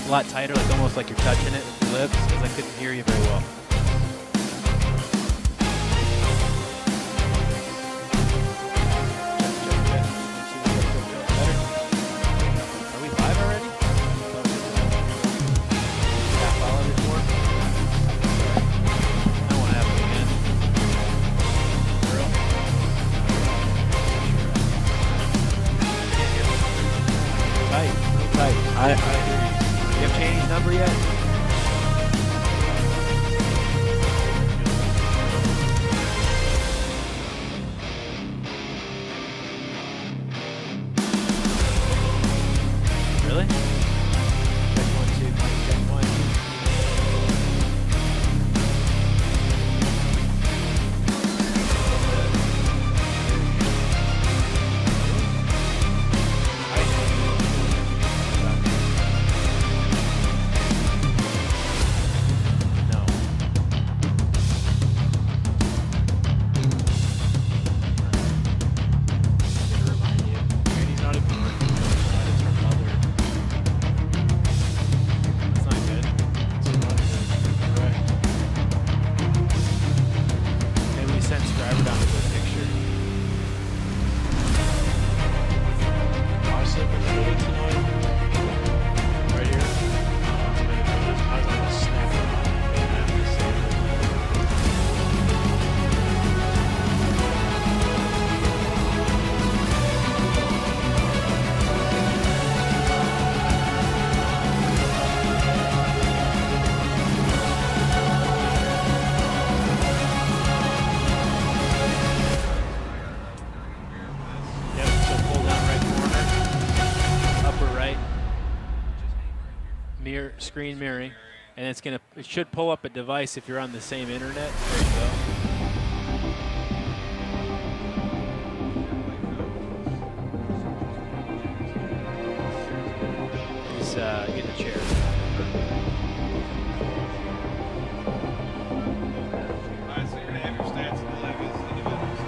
a lot tighter, like almost like you're touching it with your lips, because I couldn't hear you very well. Are we live already? Half hour before? That won't happen again. For real? Tight, tight. I hear you. You have Chaney's number yet? Really? Check 1, 2, check 1. No. I'm gonna remind you. Chaney's not even working. It's her mother. That's not good. It's not good. Correct. Maybe we send Scriber down to the picture. Honestly, we're doing it tonight. Right here. I was on the snap. Yep, so pull down right corner, upper right, mirror, screen mirroring, and it should pull up a device if you're on the same internet. There you go. He's getting a chair. Alright, so you're gonna have your stats and the leg as individuals.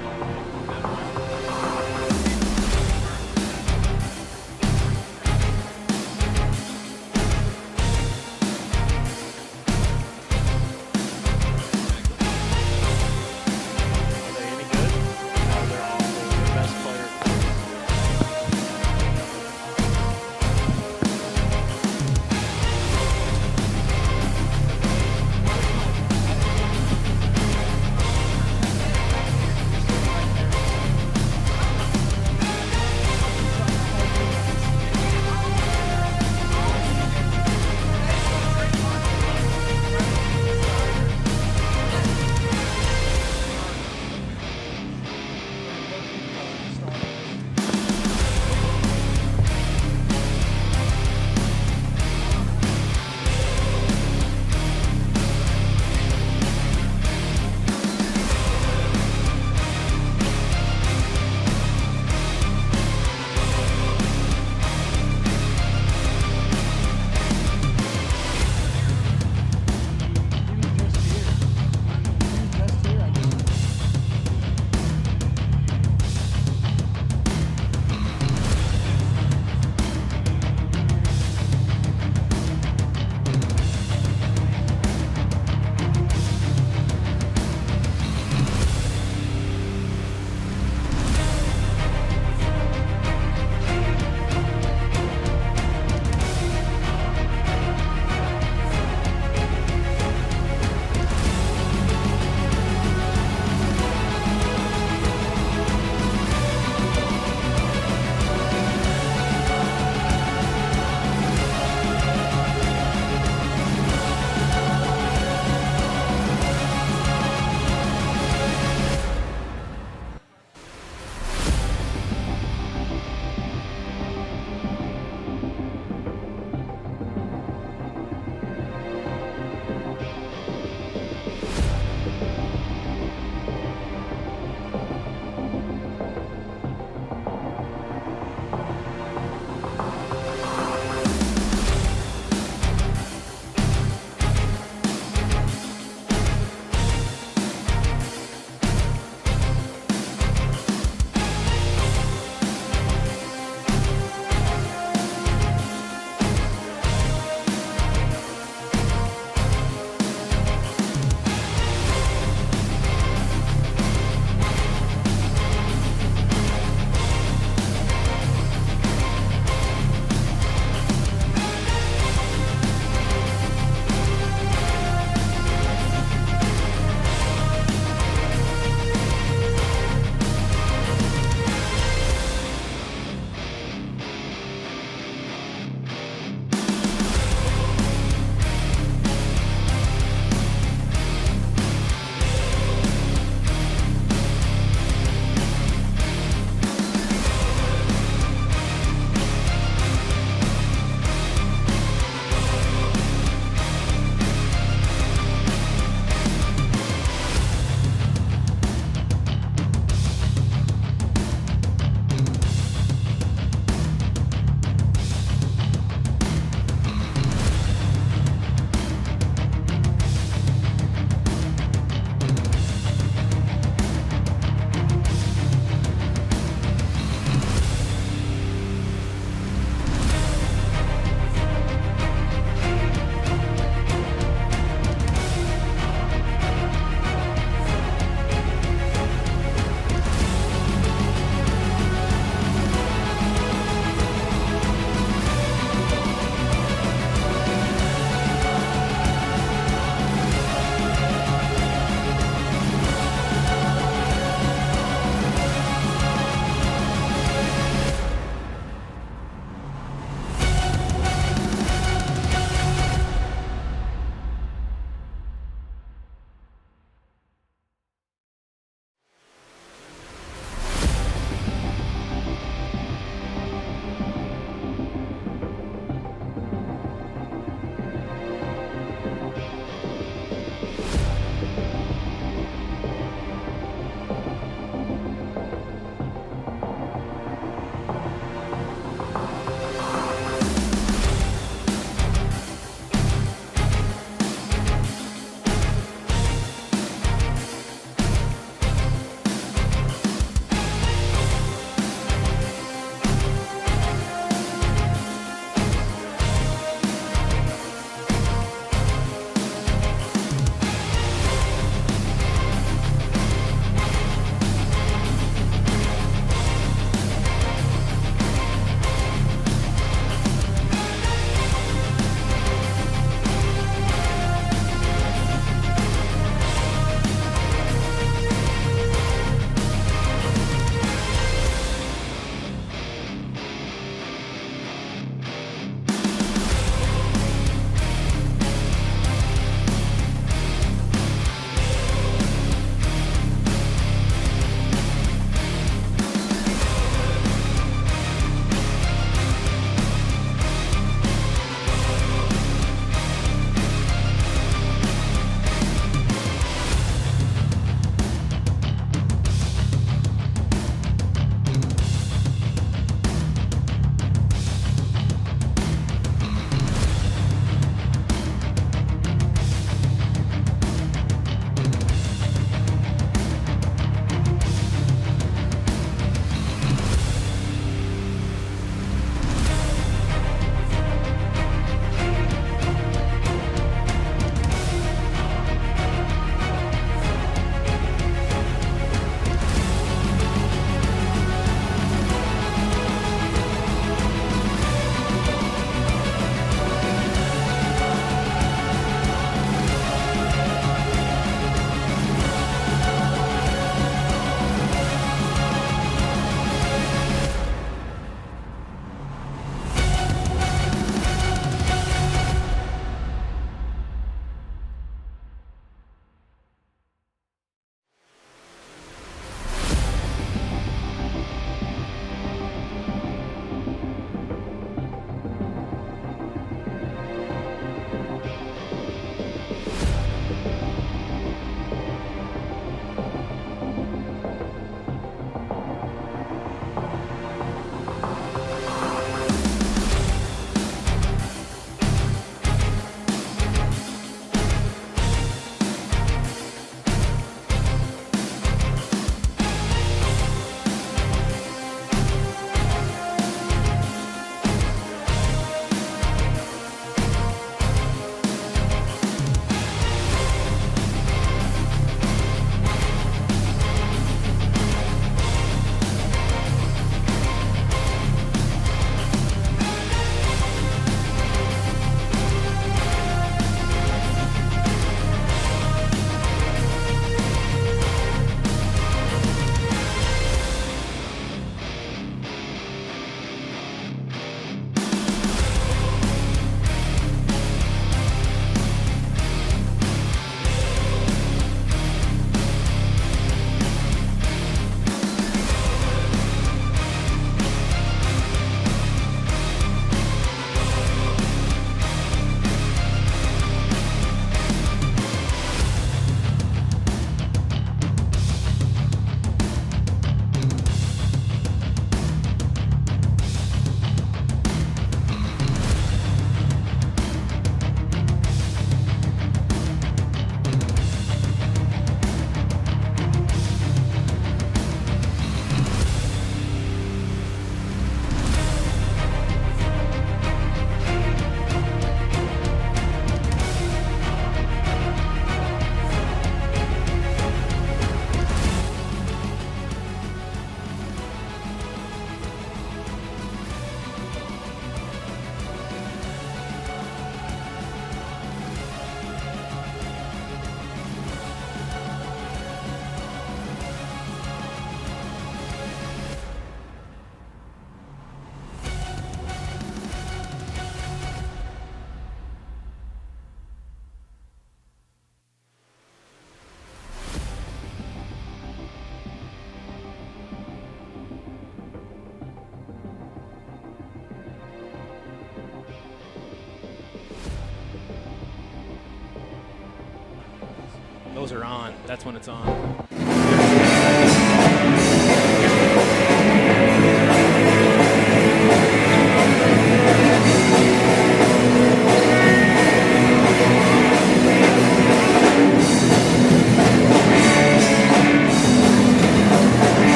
Those are on. That's when it's on.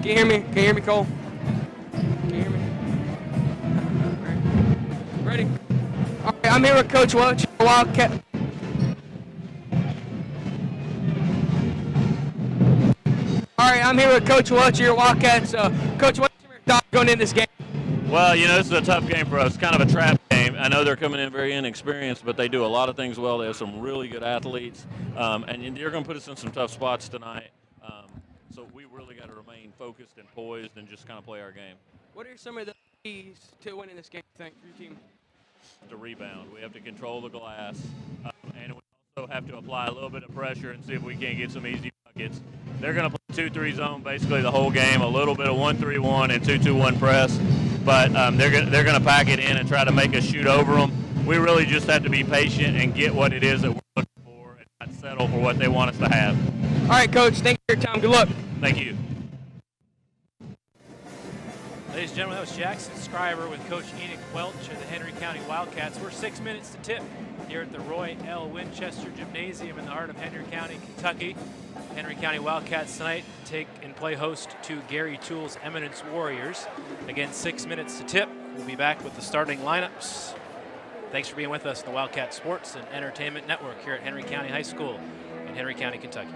Can you hear me? Can you hear me, Cole? Can you hear me? Ready? All right, I'm here with Coach Welch, Wildcat. All right, I'm here with Coach Welch, your Wildcats. Coach, what's your thoughts going into this game? Well, you know, this is a tough game for us, kind of a trap game. I know they're coming in very inexperienced, but they do a lot of things well. They have some really good athletes, and they're going to put us in some tough spots tonight. So we really got to remain focused and poised and just kind of play our game. What are some of the keys to winning this game, you think, for your team? To rebound, we have to control the glass, and we also have to apply a little bit of pressure and see if we can't get some easy buckets. They're going to play 2-3 zone basically the whole game, a little bit of 1-3-1 and 2-2-1 press, but they're going to pack it in and try to make us shoot over them. We really just have to be patient and get what it is that we're looking for and not settle for what they want us to have. All right, Coach. Thank you for your time. Good luck. Thank you. Ladies and gentlemen, that was Jackson Scriber with Coach Enoch Welch of the Henry County Wildcats. We're 6 minutes to tip here at the Roy L. Winchester Gymnasium in the heart of Henry County, Kentucky. Henry County Wildcats tonight take and play host to Gary Toole's Eminence Warriors. Again, 6 minutes to tip. We'll be back with the starting lineups. Thanks for being with us on the Wildcat Sports and Entertainment Network here at Henry County High School in Henry County, Kentucky.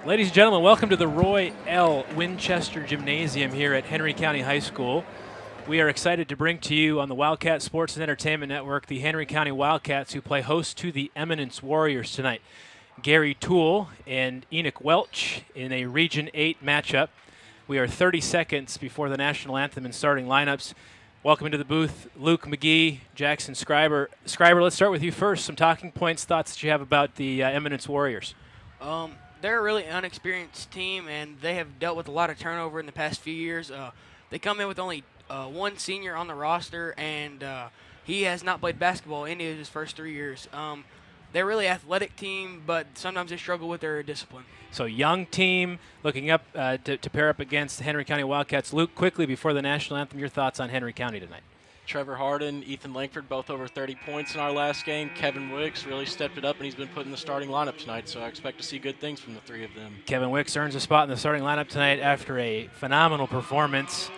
Ladies and gentlemen, welcome to the Roy L. Winchester Gymnasium here at Henry County High School. We are excited to bring to you on the Wildcat Sports and Entertainment Network the Henry County Wildcats, who play host to the Eminence Warriors tonight. Gary Toole and Enoch Welch in a Region 8 matchup. We are 30 seconds before the national anthem and starting lineups. Welcome into the booth, Luke McGee, Jackson Scriber. Scriber, let's start with you first. Some talking points, thoughts that you have about the Eminence Warriors. They're a really unexperienced team, and they have dealt with a lot of turnover in the past few years. They come in with only one senior on the roster, and he has not played basketball any of his first 3 years. They're a really athletic team, but sometimes they struggle with their discipline. So young team looking up to pair up against the Henry County Wildcats. Luke, quickly before the national anthem, your thoughts on Henry County tonight? Trevor Harden, Ethan Langford, both over 30 points in our last game. Kevin Wicks really stepped it up, and he's been put in the starting lineup tonight, so I expect to see good things from the three of them. Kevin Wicks earns a spot in the starting lineup tonight after a phenomenal performance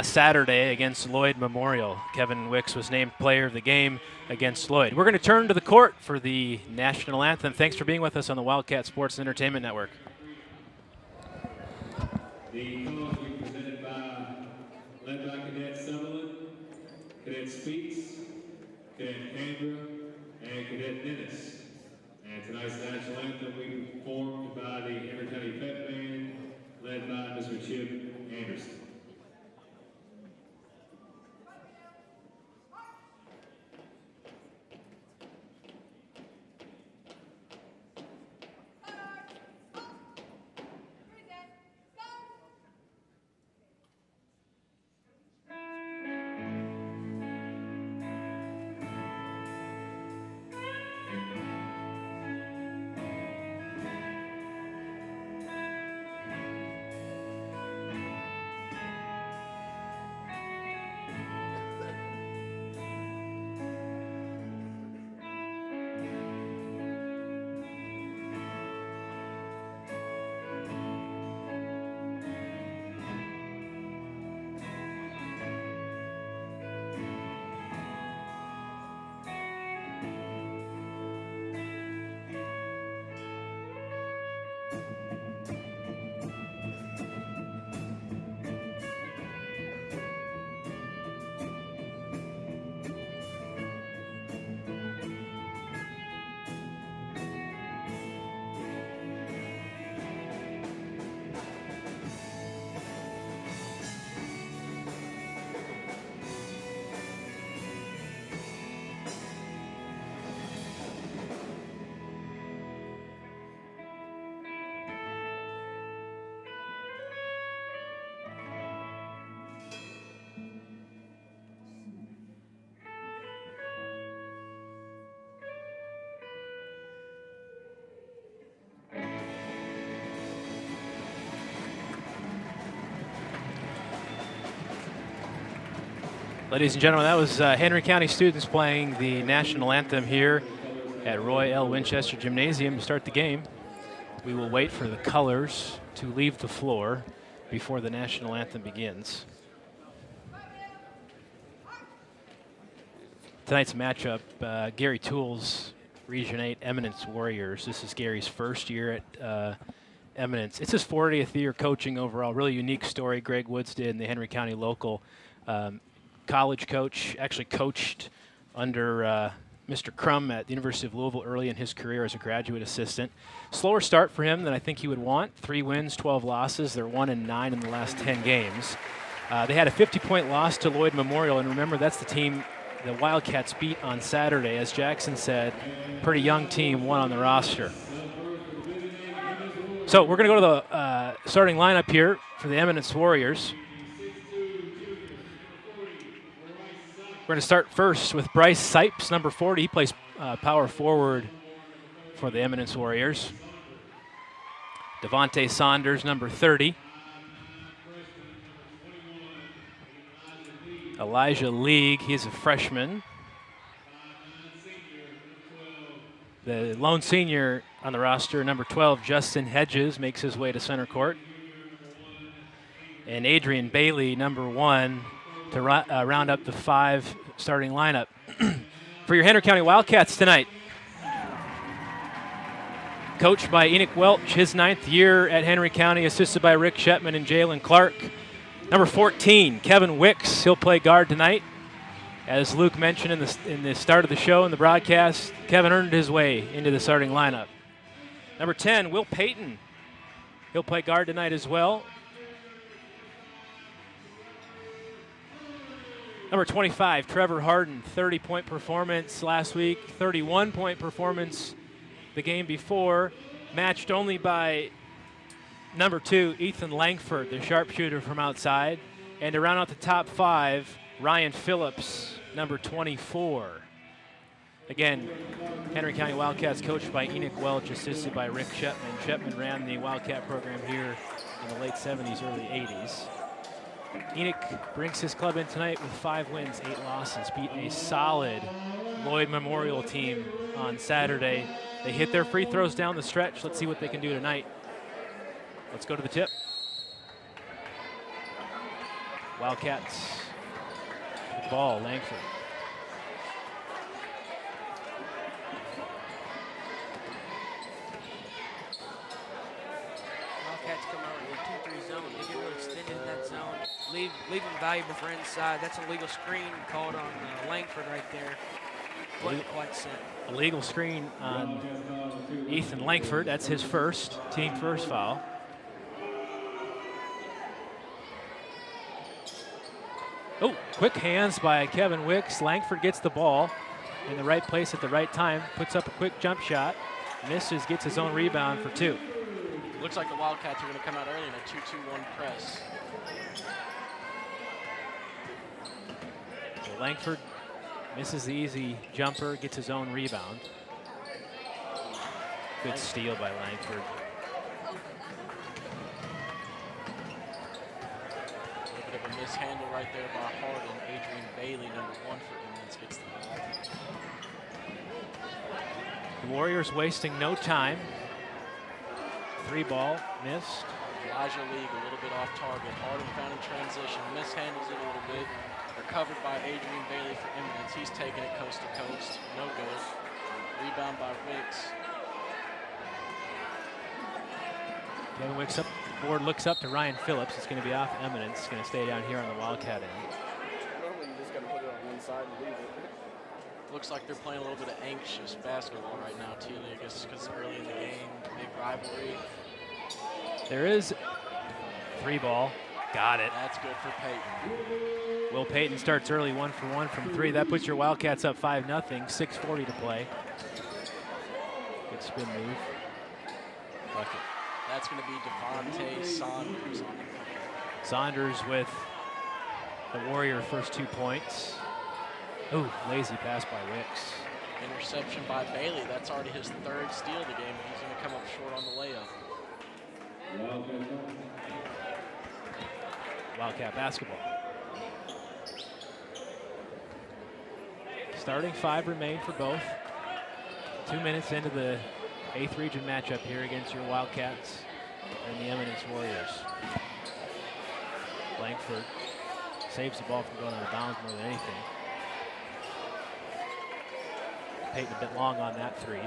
Saturday against Lloyd Memorial. Kevin Wicks was named player of the game against Lloyd. We're going to turn to the court for the national anthem. Thanks for being with us on the Wildcat Sports and Entertainment Network. The colors will be presented by, led by Cadet Sutherland, Cadet Speaks, Cadet Canberra, and Cadet Dennis. And tonight's national anthem will be performed by the Henry County Pep Band, led by Mr. Chip Anderson. Ladies and gentlemen, that was Henry County students playing the national anthem here at Roy L. Winchester Gymnasium to start the game. We will wait for the colors to leave the floor before the national anthem begins. Tonight's matchup, Gary Toole's Region 8 Eminence Warriors. This is Gary's first year at Eminence. It's his 40th year coaching overall. Really unique story Greg Woods did in the Henry County local. College coach, actually coached under Mr. Crum at the University of Louisville early in his career as a graduate assistant. Slower start for him than I think he would want. 3 wins, 12 losses. They're 1-9 in the last 10 games. They had a 50-point loss to Lloyd Memorial, and remember, that's the team the Wildcats beat on Saturday. As Jackson said, pretty young team, one on the roster. So we're going to go to the starting lineup here for the Eminence Warriors. We're going to start first with Bryce Sipes, number 40. He plays power forward for the Eminence Warriors. Devontae Saunders, number 30. Elijah League, he's a freshman. The lone senior on the roster, number 12, Justin Hedges, makes his way to center court. And Adrian Bailey, number 1, to round up the 5 starting lineup. For your Henry County Wildcats tonight, coached by Enoch Welch, his 9th year at Henry County, assisted by Rick Shetman and Jalen Clark. Number 14, Kevin Wicks, he'll play guard tonight. As Luke mentioned in the start of the show in the broadcast, Kevin earned his way into the starting lineup. Number 10, Will Payton, he'll play guard tonight as well. Number 25, Trevor Harden, 30-point performance last week, 31-point performance the game before, matched only by number 2, Ethan Langford, the sharpshooter from outside. And to round out the top 5, Ryan Phillips, number 24. Again, Henry County Wildcats coached by Enoch Welch, assisted by Rick Shetman. Shetman ran the Wildcat program here in the late 70s, early 80s. Enoch brings his club in tonight with 5 wins, 8 losses, beat a solid Lloyd Memorial team on Saturday. They hit their free throws down the stretch. Let's see what they can do tonight. Let's go to the tip. Wildcats with the ball, Langford. Wildcats come out in the 2-3 zone. They get real extended in that zone. Leave them valuable for inside. That's a legal screen called on Langford right there. Wasn't quite set. A legal screen on Ethan Langford. That's his team first foul. Oh, quick hands by Kevin Wicks. Langford gets the ball in the right place at the right time, puts up a quick jump shot, misses, gets his own rebound for 2. Looks like the Wildcats are going to come out early in a 2-2-1 press. So Langford misses the easy jumper, gets his own rebound. Good steal by Langford. A little bit of a mishandle right there by Harden. Adrian Bailey, number 1 for Eminence, gets the ball. The Warriors wasting no time. 3 ball, missed. Elijah League a little bit off target. Harden found in transition, mishandles it a little bit. Recovered by Adrian Bailey for Eminence. He's taking it coast to coast. No good. Rebound by Wicks. Kevin Wicks up the board, looks up to Ryan Phillips. It's going to be off Eminence. It's going to stay down here on the Wildcat end. Normally you just got to put it on one side and leave it. Looks like they're playing a little bit of anxious basketball right now, T League. I guess because early in the game, big rivalry. There is 3 ball. Got it. That's good for Payton. Will Payton starts early, 1 for 1 from 3. That puts your Wildcats up 5-0, 6:40 to play. Good spin move. Bucket. That's going to be Devontae Saunders on the play. Saunders with the Warrior first 2 points. Ooh, lazy pass by Wicks. Interception by Bailey. That's already his 3rd steal of the game, but he's going to come up short on the layup. Wildcat basketball. Starting 5 remain for both. 2 minutes into the 8th region matchup here against your Wildcats and the Eminence Warriors. Langford saves the ball from going out of bounds more than anything. Payton a bit long on that 3.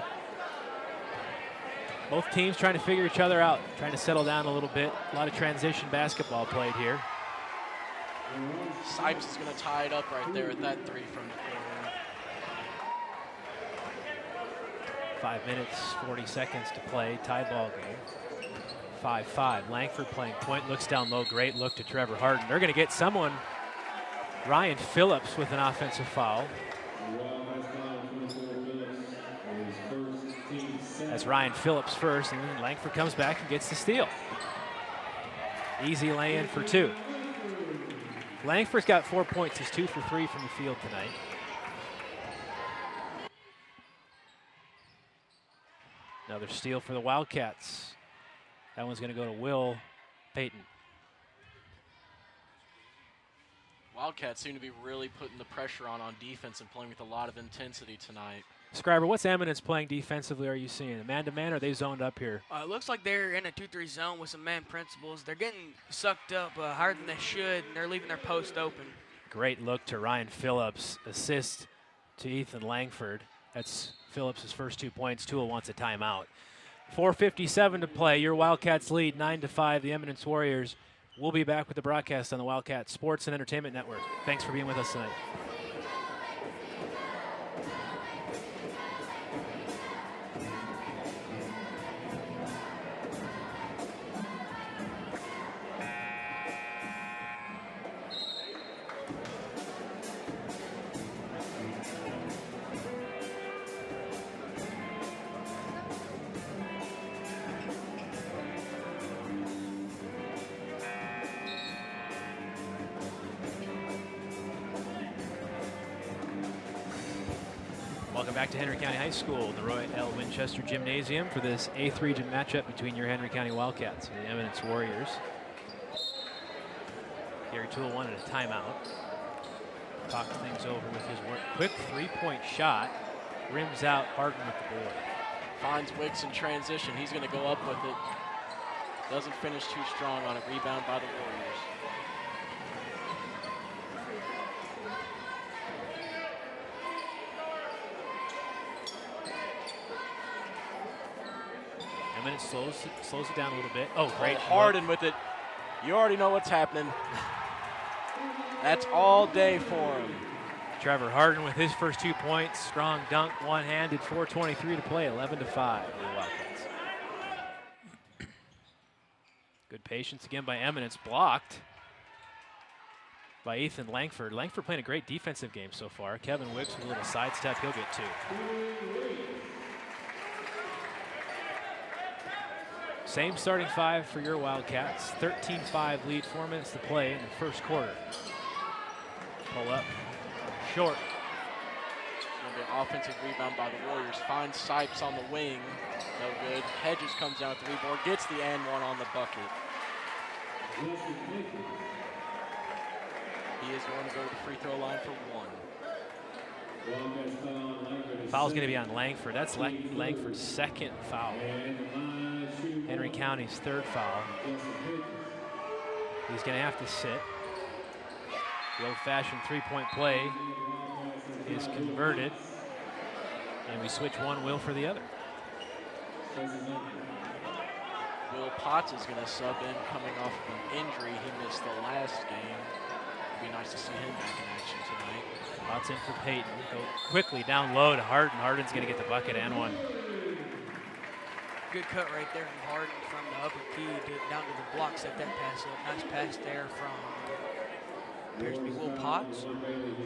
Both teams trying to figure each other out, trying to settle down a little bit. A lot of transition basketball played here. Sipes is going to tie it up right there with that 3 from the corner. 5 minutes, 40 seconds to play, tie ball game. 5-5, Langford playing point, looks down low, great look to Trevor Harden. They're going to get someone, Ryan Phillips with an offensive foul. That's Ryan Phillips first, and then Langford comes back and gets the steal. Easy lay-in for 2. Langford's got 4 points. He's 2 for 3 from the field tonight. Another steal for the Wildcats. That one's going to go to Will Payton. Wildcats seem to be really putting the pressure on defense and playing with a lot of intensity tonight. Scriber, what's Eminence playing defensively are you seeing? Man-to-man, or are they zoned up here? It looks like they're in a 2-3 zone with some man principles. They're getting sucked up higher than they should, and they're leaving their post open. Great look to Ryan Phillips. Assist to Ethan Langford. That's Phillips' first 2 points. Toole wants a timeout. 4:57 to play. Your Wildcats lead 9-5. The Eminence Warriors. We'll be back with the broadcast on the Wildcat Sports and Entertainment Network. Thanks for being with us tonight. Welcome back to Henry County High School in the Roy L. Winchester Gymnasium for this 8th region matchup between your Henry County Wildcats and the Eminence Warriors. Gary Toole wanted a timeout. Talked things over with his work. Quick three-point shot. Rims out, Harden with the board. Finds Wicks in transition. He's going to go up with it. Doesn't finish too strong on a rebound by the Warriors. Eminence slows it down a little bit. Oh, great. Harden with it. You already know what's happening. That's all day for him. Trevor Harden with his first 2 points. Strong dunk, one-handed, 4:23 to play, 11-5 for the Wildcats. Good patience again by Eminence, blocked by Ethan Langford. Langford playing a great defensive game so far. Kevin Wicks with a little sidestep, he'll get 2. Same starting 5 for your Wildcats. 13-5 lead, 4 minutes to play in the first quarter. Pull up, short. Going to be an offensive rebound by the Warriors. Finds Sipes on the wing, no good. Hedges comes down with the rebound, gets the and one on the bucket. He is going to go to the free throw line for 1. Foul's going to be on Langford. That's Langford's second foul. Henry County's 3rd foul. He's going to have to sit. The old-fashioned three-point play is converted. And we switch one Will for the other. Will Potts is going to sub in coming off of an injury. He missed the last game. It'd be nice to see him back in action tonight. Potts in for Peyton. Go quickly down low to Harden. Harden's going to get the bucket and one. Good cut right there from Harden from the upper key down to the block. Set that pass up. Nice pass there from appears to be Will Potts.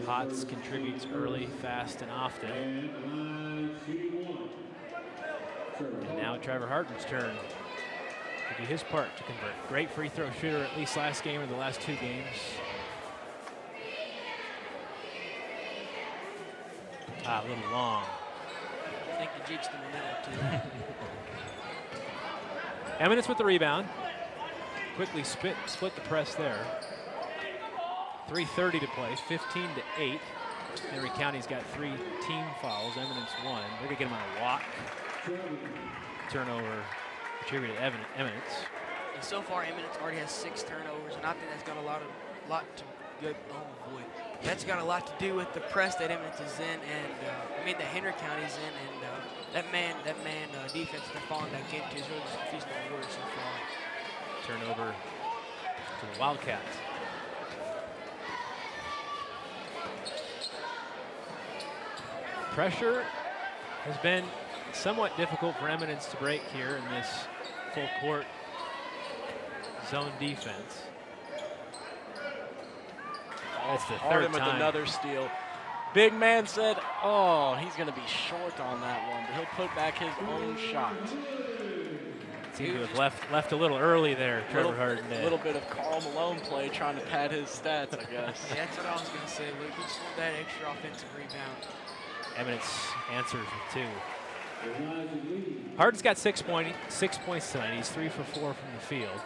Potts contributes early, fast, and often. And now Trevor Harden's turn to do his part to convert. Great free throw shooter, at least last game or the last 2 games. A little long. I think you jigged him in that one too. Eminence with the rebound. Quickly split the press there. 3:30 to play, 15-8. Henry County's got 3 team fouls. Eminence 1. They're going to get him on a walk. Turnover attributed to Eminence. And so far, Eminence already has 6 turnovers, and I think that's got a lot to good. Oh boy, that's got a lot to do with the press that Eminence is in, and that Henry County's in, and that man defense they're falling back into is really just confusing the Warriors so far. Turnover to the Wildcats. Pressure has been somewhat difficult for Eminence to break here in this full court zone defense. That's the Harden third with time. another steal. Big man said, oh, he's going to be short on that one, but he'll put back his own shot. Seemed to have left a little early there, Trevor Harden. A little bit of Karl Malone play trying to pad his stats, I guess. Yeah, that's what I was going to say, Luke. He just wanted that extra offensive rebound. Eminence answers with 2. Harden's got 6 points tonight. He's 3 for 4 from the field.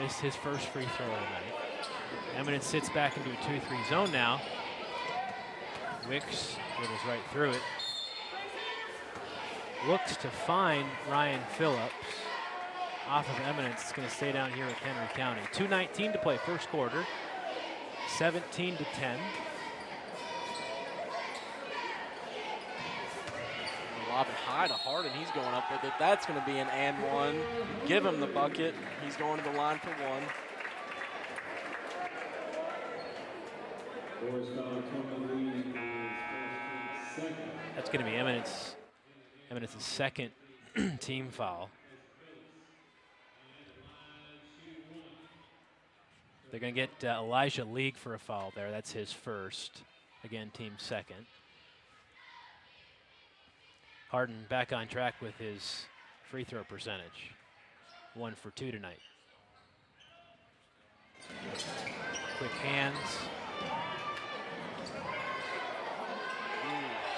Missed his first free throw of the night. Eminence sits back into a 2-3 zone now. Wicks dribbles right through it. Looks to find Ryan Phillips off of Eminence. It's going to stay down here with Henry County. 2:19 to play first quarter. 17-10. lobbing high to Harden. He's going up with it. That's going to be an and one. Give him the bucket. He's going to the line for one. That's going to be Eminence's second team foul. They're going to get Elijah League for a foul there. That's his first. Again, team second. Harden back on track with his free throw percentage. 1 for 2 tonight. Quick hands.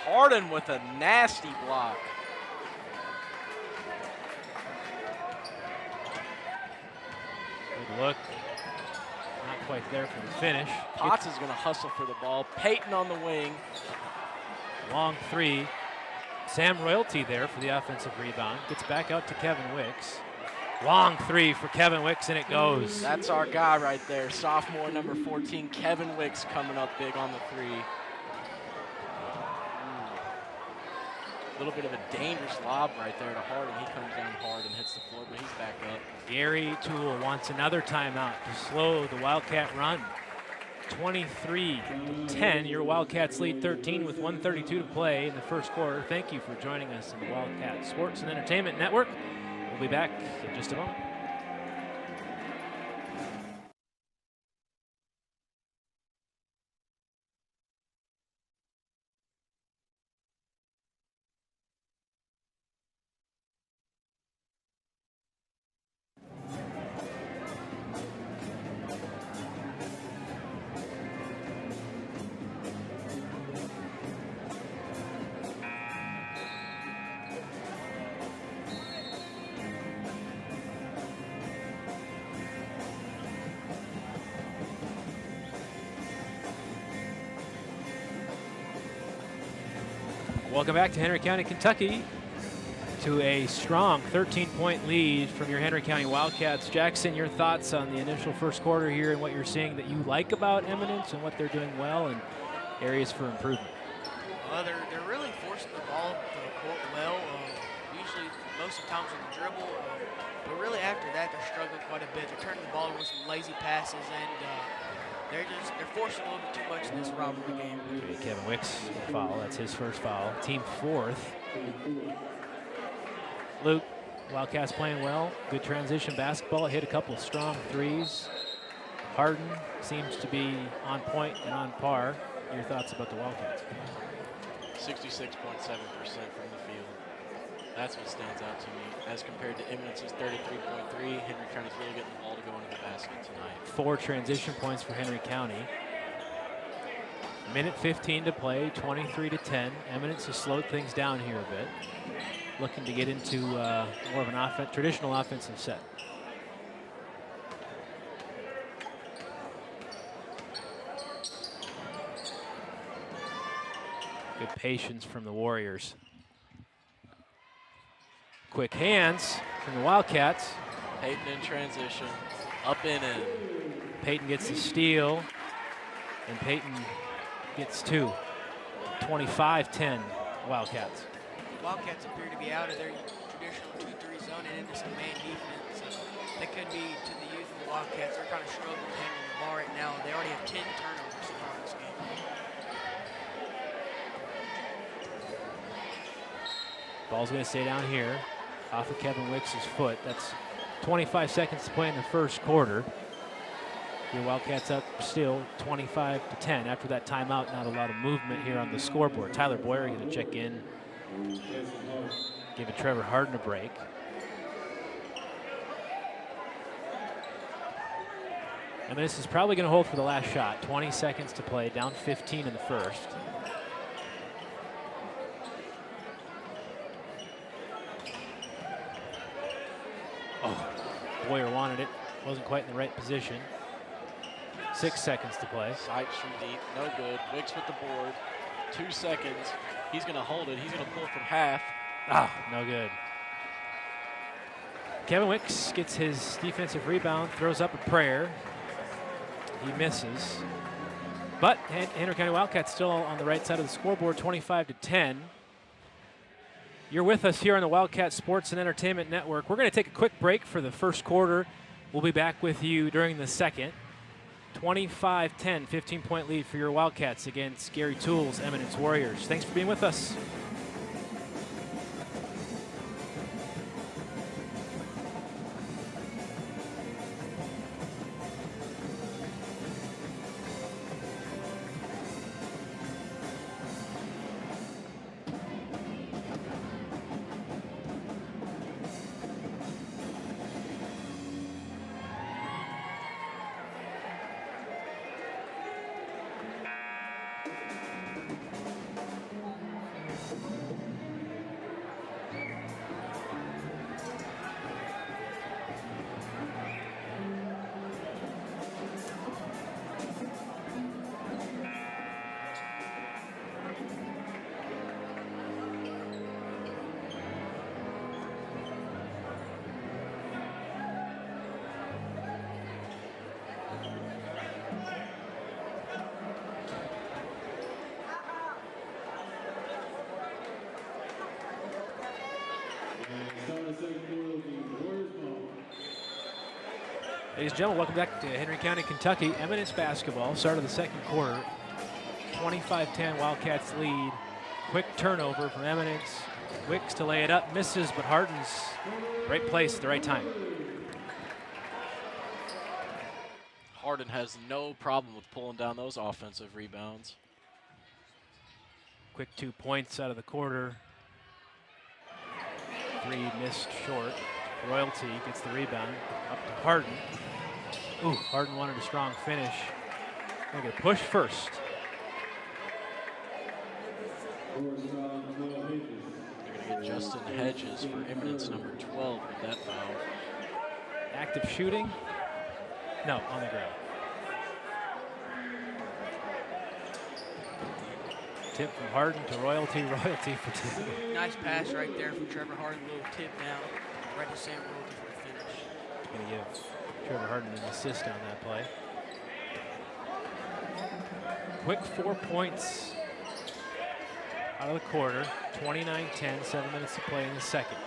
Harden with a nasty block. Good look. Not quite there for the finish. Potts is going to hustle for the ball. Peyton on the wing. Long three. Sam Royalty there for the offensive rebound. Gets back out to Kevin Wicks. Long three for Kevin Wicks, and it goes. That's our guy right there. Sophomore, number 14, Kevin Wicks coming up big on the three. A little bit of a dangerous lob right there to Harden. He comes down hard and hits the floor, but he's back up. Gary Toole wants another timeout to slow the Wildcat run. 23-10. Your Wildcats lead 13 with 1:32 to play in the first quarter. Thank you for joining us in the Wildcat Sports and Entertainment Network. We'll be back in just a moment. Welcome back to Henry County, Kentucky, to a strong 13-point lead from your Henry County Wildcats. Jackson, your thoughts on the initial first quarter here and what you're seeing that you like about Eminence and what they're doing well and areas for improvement? They're really forcing the ball to court well. Usually, most of the times with the dribble, but really after that, they're struggling quite a bit. They're turning the ball over with some lazy passes, and they're forcing a little bit too much in this rivalry game. Okay, Kevin Wicks foul. That's his first foul. Team fourth. Luke, Wildcats playing well. Good transition basketball. Hit a couple of strong threes. Harden seems to be on point and on par. Your thoughts about the Wildcats? 66.7% from the field. That's what stands out to me as compared to Eminence's 33.3. Henry County's really getting the ball to go into the basket tonight. 4 transition points for Henry County. Minute 15 to play, 23-10. Eminence has slowed things down here a bit. Looking to get into more of an traditional offensive set. Good patience from the Warriors. Quick hands from the Wildcats. Peyton in transition, up and in. Peyton gets the steal, and Peyton gets 2. 25-10 Wildcats. Wildcats appear to be out of their traditional 2-3 zone and into some man defense. That could be to the youth of the Wildcats. They're kind of struggling handling the ball right now. They already have 10 turnovers so far in this game. Ball's going to stay down here off of Kevin Wicks' foot. That's 25 seconds to play in the first quarter. Your Wildcats up still 25-10. After that timeout, not a lot of movement here on the scoreboard. Tyler Boyer going to check in, giving Trevor Harden a break. I mean, this is probably going to hold for the last shot. 20 seconds to play, down 15 in the first. Oh, Boyer wanted it. Wasn't quite in the right position. 6 seconds to play. Side from deep, no good. Wicks with the board. 2 seconds. He's going to hold it. He's going to pull from half. Ah, no good. Kevin Wicks gets his defensive rebound, throws up a prayer. He misses. But Henry County Wildcats still on the right side of the scoreboard, 25-10. You're with us here on the Wildcat Sports and Entertainment Network. We're going to take a quick break for the first quarter. We'll be back with you during the second. 25-10, 15-point lead for your Wildcats against Gary Toole's Eminence Warriors. Thanks for being with us. Ladies and gentlemen, welcome back to Henry County, Kentucky. Eminence basketball, start of the second quarter. 25-10, Wildcats lead. Quick turnover from Eminence. Wicks to lay it up, misses, but Harden's right place at the right time. Harden has no problem with pulling down those offensive rebounds. Quick 2 points out of the quarter. 3 missed short. Royalty gets the rebound up to Harden. Ooh, Harden wanted a strong finish. Gonna get pushed first. They're going to get Justin Hedges for Eminence, number 12, with that foul. Active shooting. No, on the ground. Tip from Harden to Royalty. Royalty for 2. Nice pass right there from Trevor Harden. Little tip down right to Sam Royalty for the finish. Going to give Trevor Harden an assist on that play. Quick 4 points out of the quarter. 29-10, 7 minutes to play in the second.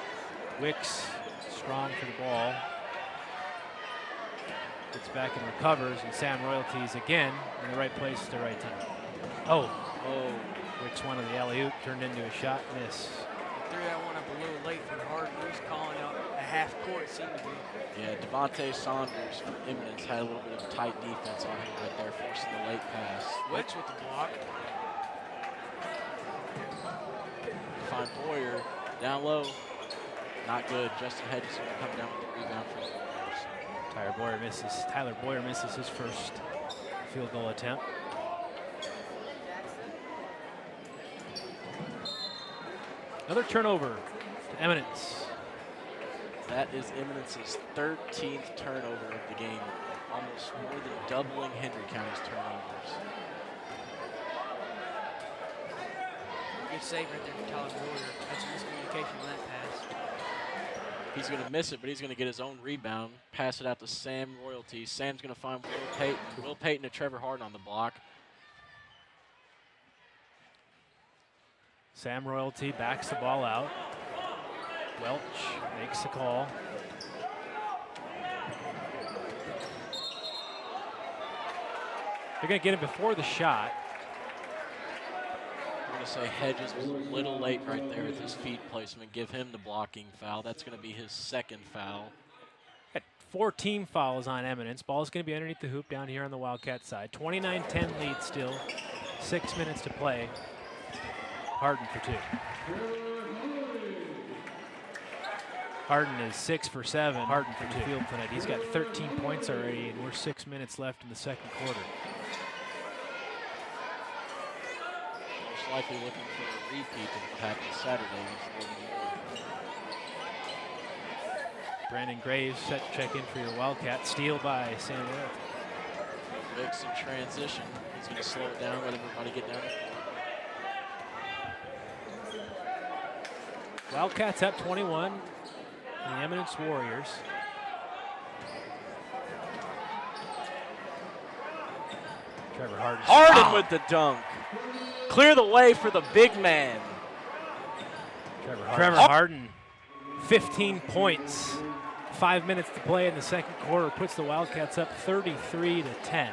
Wicks strong for the ball. Gets back and recovers, and Sam Royalty's again in the right place at the right time. Oh, Wicks wanted the alley-oop, turned into a shot, miss. Threw that one up a little late for Harden. He's calling out a half court, seemed to be. Yeah, Devontae Saunders for Eminence had a little bit of tight defense on him right there, forcing the late pass. Wicks with the block. Find Boyer down low. Not good. Justin Hedges going to come down with the rebound for the Warriors. Tyler Boyer misses his first field goal attempt. Another turnover to Eminence. That is Eminence's 13th turnover of the game, almost more than doubling Henry County's turnovers. Good save right there for Tyler Boyer. That's a miscommunication on that pass. He's going to miss it, but he's going to get his own rebound, pass it out to Sam Royalty. Sam's going to find Will Payton. Will Payton to Trevor Harden on the block. Sam Royalty backs the ball out. Welch makes the call. They're going to get him before the shot. I'm going to say Hedges was a little late right there with his feet placement. Give him the blocking foul. That's going to be his second foul. Got 4 team fouls on Eminence. Ball's going to be underneath the hoop down here on the Wildcat side. 29-10 lead still. 6 minutes to play. Harden for 2. Harden is 6 for 7. Harden for 2 field tonight. He's got 13 points already, and we're 6 minutes left in the second quarter. Most likely looking for a repeat of what happened Saturday. Brandon Graves set to check in for your Wildcat. Steal by Sam Royalty. Wicks in transition. He's going to slow it down, let everybody get down. Wildcats up 21. The Eminence Warriors. Trevor Harden. Harden with the dunk. Clear the way for the big man. Trevor Harden, 15 points, 5 minutes to play in the second quarter, puts the Wildcats up 33-10.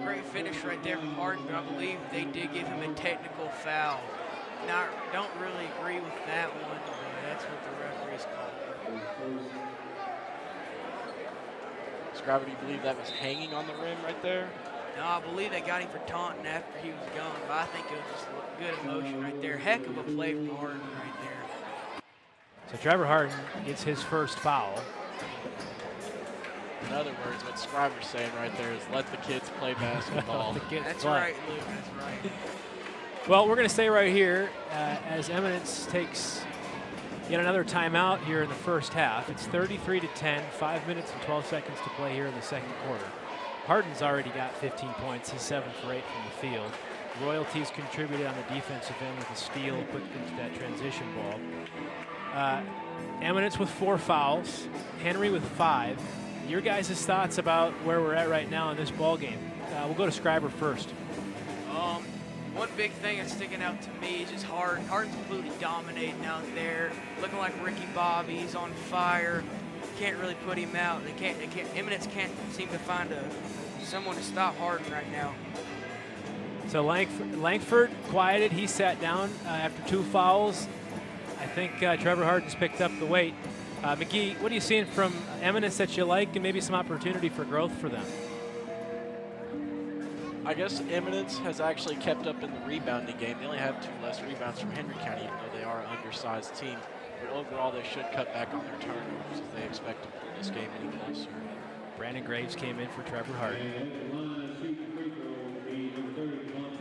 Great finish right there from Harden, but I believe they did give him a technical foul. Don't really agree with that one, but that's what the referees called. Scriber, do you believe that was hanging on the rim right there? No, I believe they got him for taunting after he was gone, but I think it was just good emotion right there. Heck of a play from Harden right there. So Trevor Harden gets his first foul. In other words, what Scriber's saying right there is let the kids play basketball. That's right, Luke, that's right. Well, we're going to stay right here as Eminence takes yet another timeout here in the first half. It's 33-10, 5 minutes and 12 seconds to play here in the second quarter. Harden's already got 15 points. He's 7 for 8 from the field. Royalties contributed on the defensive end with a steal put into that transition ball. Eminence with 4 fouls, Henry with 5. Your guys' thoughts about where we're at right now in this ball game? We'll go to Scriber first. One big thing that's sticking out to me is just Harden. Harden's completely dominating out there, looking like Ricky Bobby. He's on fire. Can't really put him out. Eminence can't seem to find someone to stop Harden right now. So Langford quieted. He sat down after 2 fouls. I think Trevor Harden's picked up the weight. McGee, what are you seeing from Eminence that you like and maybe some opportunity for growth for them? I guess Eminence has actually kept up in the rebounding game. They only have 2 less rebounds from Henry County, even though they are an undersized team. But overall, they should cut back on their turnovers if they expect to pull this game any closer. Brandon Graves came in for Trevor Harden.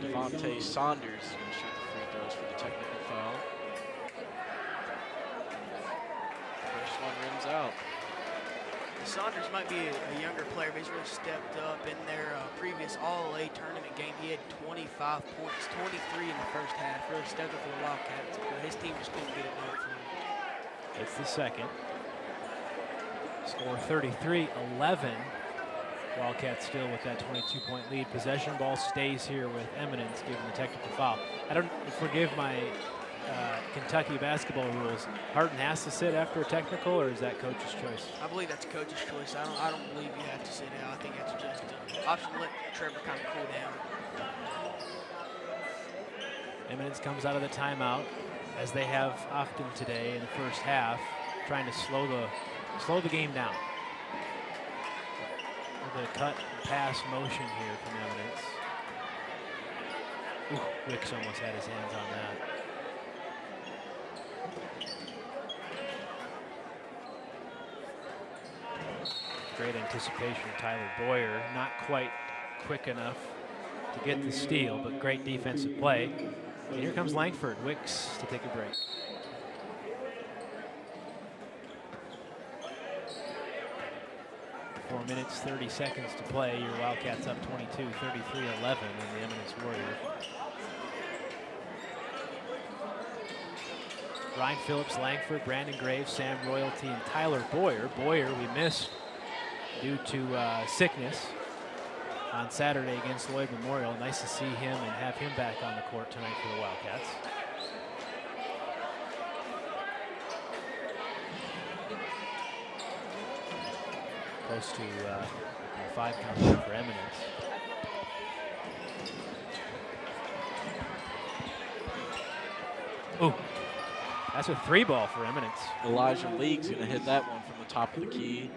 Devontae Saunders is going to shoot the free throws for the technical foul. First one rims out. Saunders might be a younger player, but he's really stepped up in their previous All-A tournament game. He had 25 points, 23 in the first half. Really stepped up for the Wildcats, but his team just couldn't get it done for him. It's the second. Score 33-11. Wildcats still with that 22-point lead. Possession ball stays here with Eminence, given the technical foul. I don't forgive my Kentucky basketball rules. Harden has to sit after a technical, or is that coach's choice? I believe that's coach's choice. I don't believe you have to sit out. I think that's just an option to let Trevor kind of cool down. Eminence comes out of the timeout, as they have often today in the first half, trying to slow the game down. With a cut and pass motion here from Eminence. Ooh, Wicks almost had his hands on that. Great anticipation, Tyler Boyer. Not quite quick enough to get the steal, but great defensive play. And here comes Langford. Wicks to take a break. Four minutes, 30 seconds to play. Your Wildcats up 22, 33-11 in the Eminence Warriors. Ryan Phillips, Langford, Brandon Graves, Sam Royalty, and Tyler Boyer. Boyer we missed due to sickness on Saturday against Lloyd Memorial. Nice to see him and have him back on the court tonight for the Wildcats. Close to a 5-count shot for Eminence. Ooh, that's a 3-ball for Eminence. Elijah League's going to hit that one from the top of the key.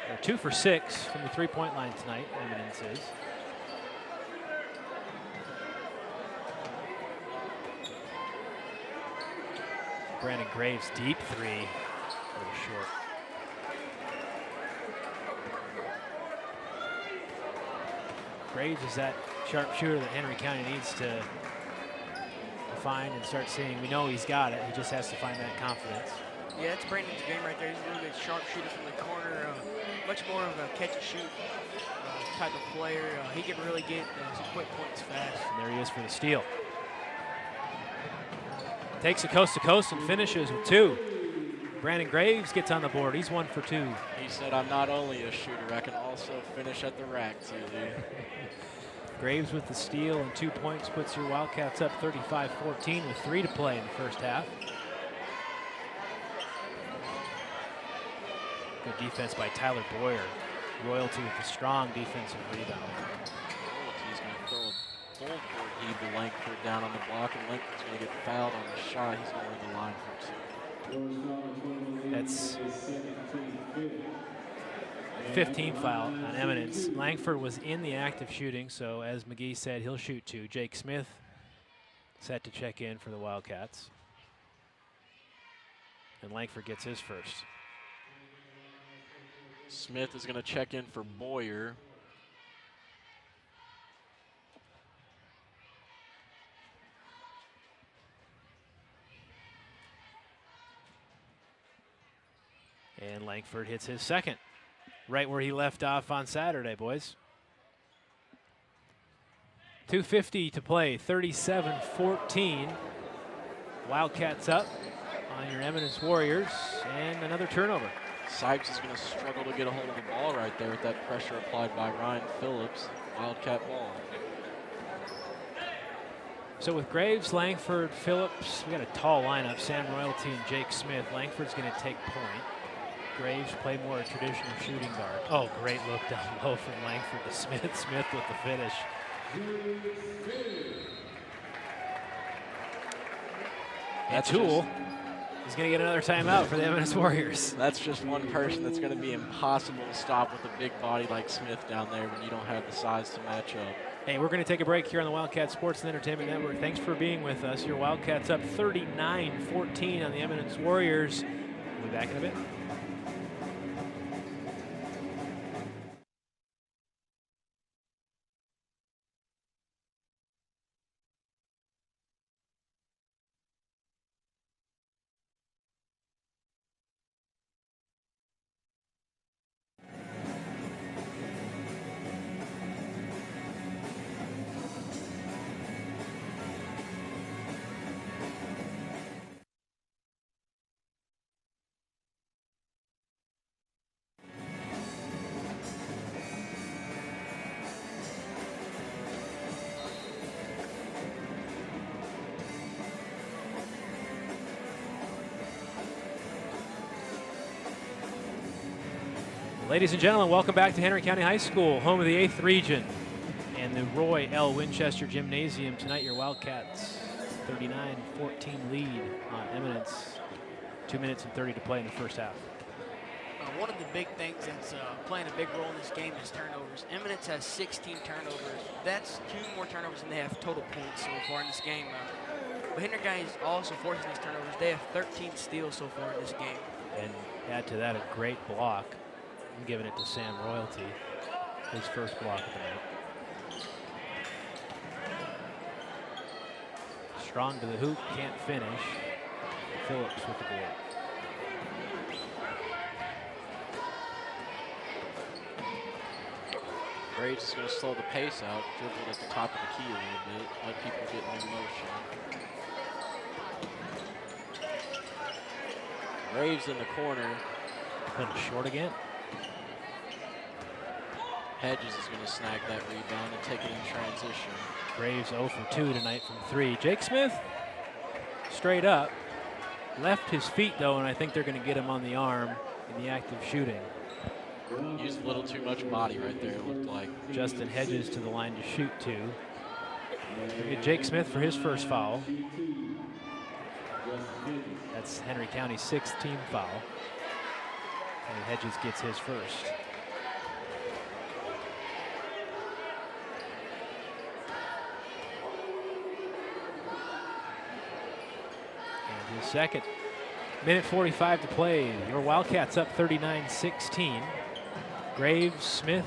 They're 2 for 6 from the 3-point line tonight, Eminence is. Brandon Graves, deep 3, a little short. Graves is that sharpshooter that Henry County needs to find and start seeing. We know he's got it. He just has to find that confidence. Yeah, that's Brandon's game right there. He's a really good sharpshooter from the corner. Much more of a catch-and-shoot type of player. He can really get some quick points fast. And there he is for the steal. Takes it coast to coast and finishes with 2. Brandon Graves gets on the board. He's 1 for 2. He said, I'm not only a shooter, I can also finish at the rack, too. Graves with the steal and 2 points puts your Wildcats up 35-14 with 3 to play in the first half. Good defense by Tyler Boyer. Royalty with the strong defensive rebound. Royalty's going to throw a full court heave to Langford down on the block, and Langford's going to get fouled on the shot. He's going to the line for 2. That's 15th foul on Eminence. Langford was in the act of shooting, so as McGee said, he'll shoot 2. Jake Smith set to check in for the Wildcats. And Langford gets his first. Smith is going to check in for Boyer. And Langford hits his second, right where he left off on Saturday, boys. 2:50 to play, 37-14. Wildcats up on your Eminence Warriors, and another turnover. Sipes is going to struggle to get a hold of the ball right there with that pressure applied by Ryan Phillips. Wildcat ball. So with Graves, Langford, Phillips, we got a tall lineup, Sam Royalty and Jake Smith. Langford's going to take point. Graves play more a traditional shooting guard. Oh, great look down low from Langford to Smith. Smith with the finish. And Toole is going to get another timeout for the Eminence Warriors. That's just one person that's going to be impossible to stop with a big body like Smith down there when you don't have the size to match up. Hey, we're going to take a break here on the Wildcat Sports and Entertainment Network. Thanks for being with us. Your Wildcats up 39-14 on the Eminence Warriors. We'll be back in a bit. Ladies and gentlemen, welcome back to Henry County High School, home of the 8th Region and the Roy L. Winchester Gymnasium. Tonight, your Wildcats 39-14 lead on Eminence. 2 minutes and 30 to play in the first half. One of the big things that's playing a big role in this game is turnovers. Eminence has 16 turnovers. That's 2 more turnovers than they have total points so far in this game. But Henry County is also forcing these turnovers. They have 13 steals so far in this game. And add to that a great block. I'm giving it to Sam Royalty, his first block of the night. Strong to the hoop, can't finish. Phillips with the board. Graves is going to slow the pace out, dribble at the top of the key a little bit, let people get in motion. Graves in the corner. Finish short again. Hedges is going to snag that rebound and take it in transition. Graves 0 for 2 tonight from 3. Jake Smith, straight up. Left his feet, though, and I think they're going to get him on the arm in the act of shooting. Used a little too much body right there, it looked like. Justin Hedges to the line to shoot 2. We get Jake Smith for his first foul. That's Henry County's 6th team foul. And Hedges gets his first. And his second. Minute 45 to play. Your Wildcats up 39-16. Graves, Smith,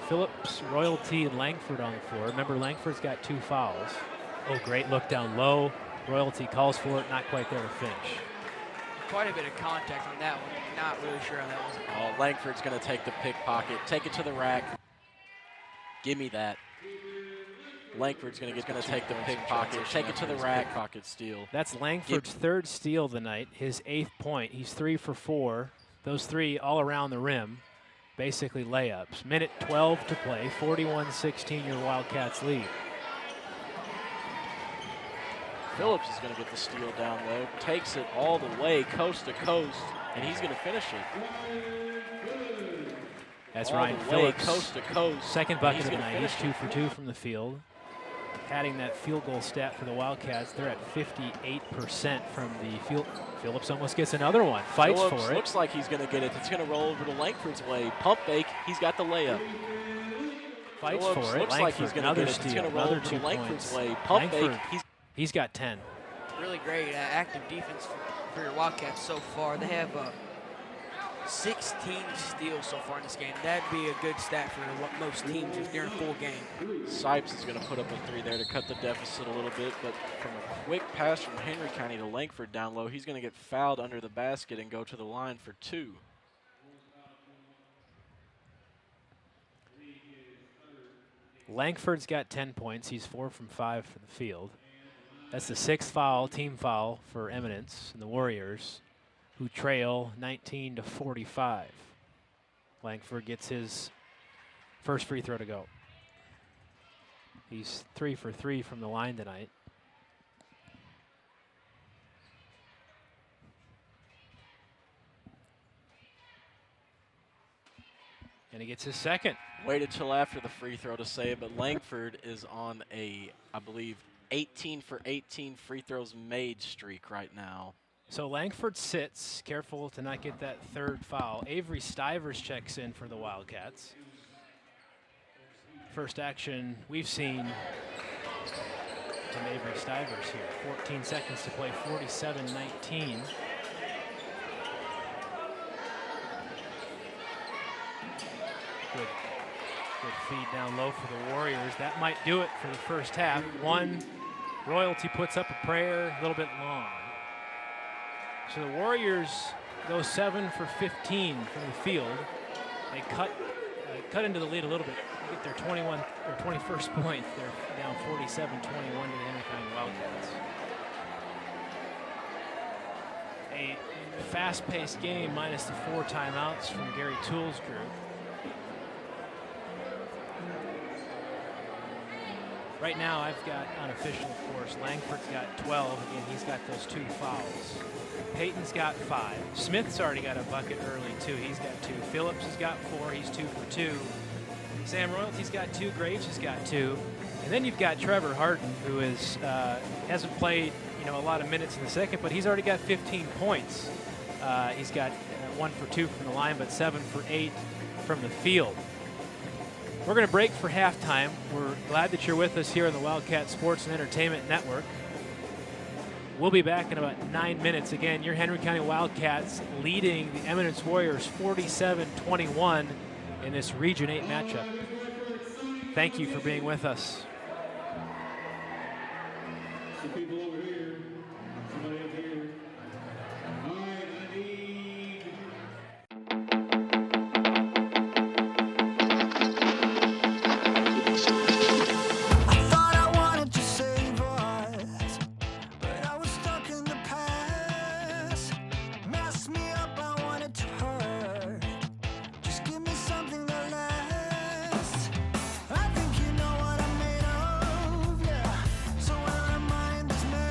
Phillips, Royalty, and Langford on the floor. Remember, Langford's got 2 fouls. Oh, great look down low. Royalty calls for it, not quite there to finish. Quite a bit of contact on that one. Not really sure how that was. Oh, Langford's going to take the pickpocket, take it to the rack. Give me that. Langford's going to take the pickpocket, take it to the rack, pocket steal. That's Langford's third steal of the night, his 8th point. He's 3 for 4. Those 3 all around the rim, basically layups. Minute 12 to play, 41-16 your Wildcats lead. Phillips is going to get the steal down low, takes it all the way coast to coast, and he's going to finish it. That's all Ryan the way Phillips. coast to coast. Second bucket of the gonna night. He's finish 2 for 2 from the field. Padding that field goal stat for the Wildcats, they're at 58% from the field. Phillips almost gets another one. Fights Phillips for it. Looks like he's going to get it. It's going to roll over to Langford's way. Pump fake. He's got the layup. Fights Phillips for it. looks Langford, like he's going to another get it. It's steal. going to roll Another over 2 to Langford's points. way. Pump Langford, fake. he's got 10. Really great active defense for your Wildcats so far. They have 16 steals so far in this game. That'd be a good stat for most teams if they're in a full game. Sipes is going to put up a 3 there to cut the deficit a little bit, but from a quick pass from Henry County to Langford down low, he's going to get fouled under the basket and go to the line for 2. Langford's got 10 points. He's 4 from 5 for the field. That's the 6th foul, team foul for Eminence and the Warriors, who trail 19-45. Langford gets his first free throw to go. He's 3 for 3 from the line tonight. And he gets his second. Waited till after the free throw to say it, but Langford is on a, I believe, 18 for 18 free throws made streak right now. So Langford sits, careful to not get that 3rd foul. Avery Stivers checks in for the Wildcats. First action we've seen from Avery Stivers here. 14 seconds to play, 47-19. Good feed down low for the Warriors. That might do it for the first half. Royalty puts up a prayer, a little bit long. So the Warriors go 7 for 15 from the field. They cut into the lead a little bit. They get their 21st point. They're down 47-21 to the Henry County Wildcats. A fast-paced game minus the 4 timeouts from Gary Toole's group. Right now, I've got unofficial, of course. Langford's got 12. Again, he's got those 2 fouls. Peyton's got 5. Smith's already got a bucket early, too. He's got 2. Phillips has got 4. He's 2 for 2. Sam Royalty's got 2. Graves has got 2. And then you've got Trevor Harden, who hasn't played a lot of minutes in the second, but he's already got 15 points. He's got 1 for 2 from the line, but 7 for 8 from the field. We're going to break for halftime. We're glad that you're with us here on the Wildcat Sports and Entertainment Network. We'll be back in about 9 minutes. Again, your Henry County Wildcats leading the Eminence Warriors 47-21 in this Region 8 matchup. Thank you for being with us. Some people over here, somebody up here. All right, I need. I think you know what I'm made of, yeah. So when our mind is made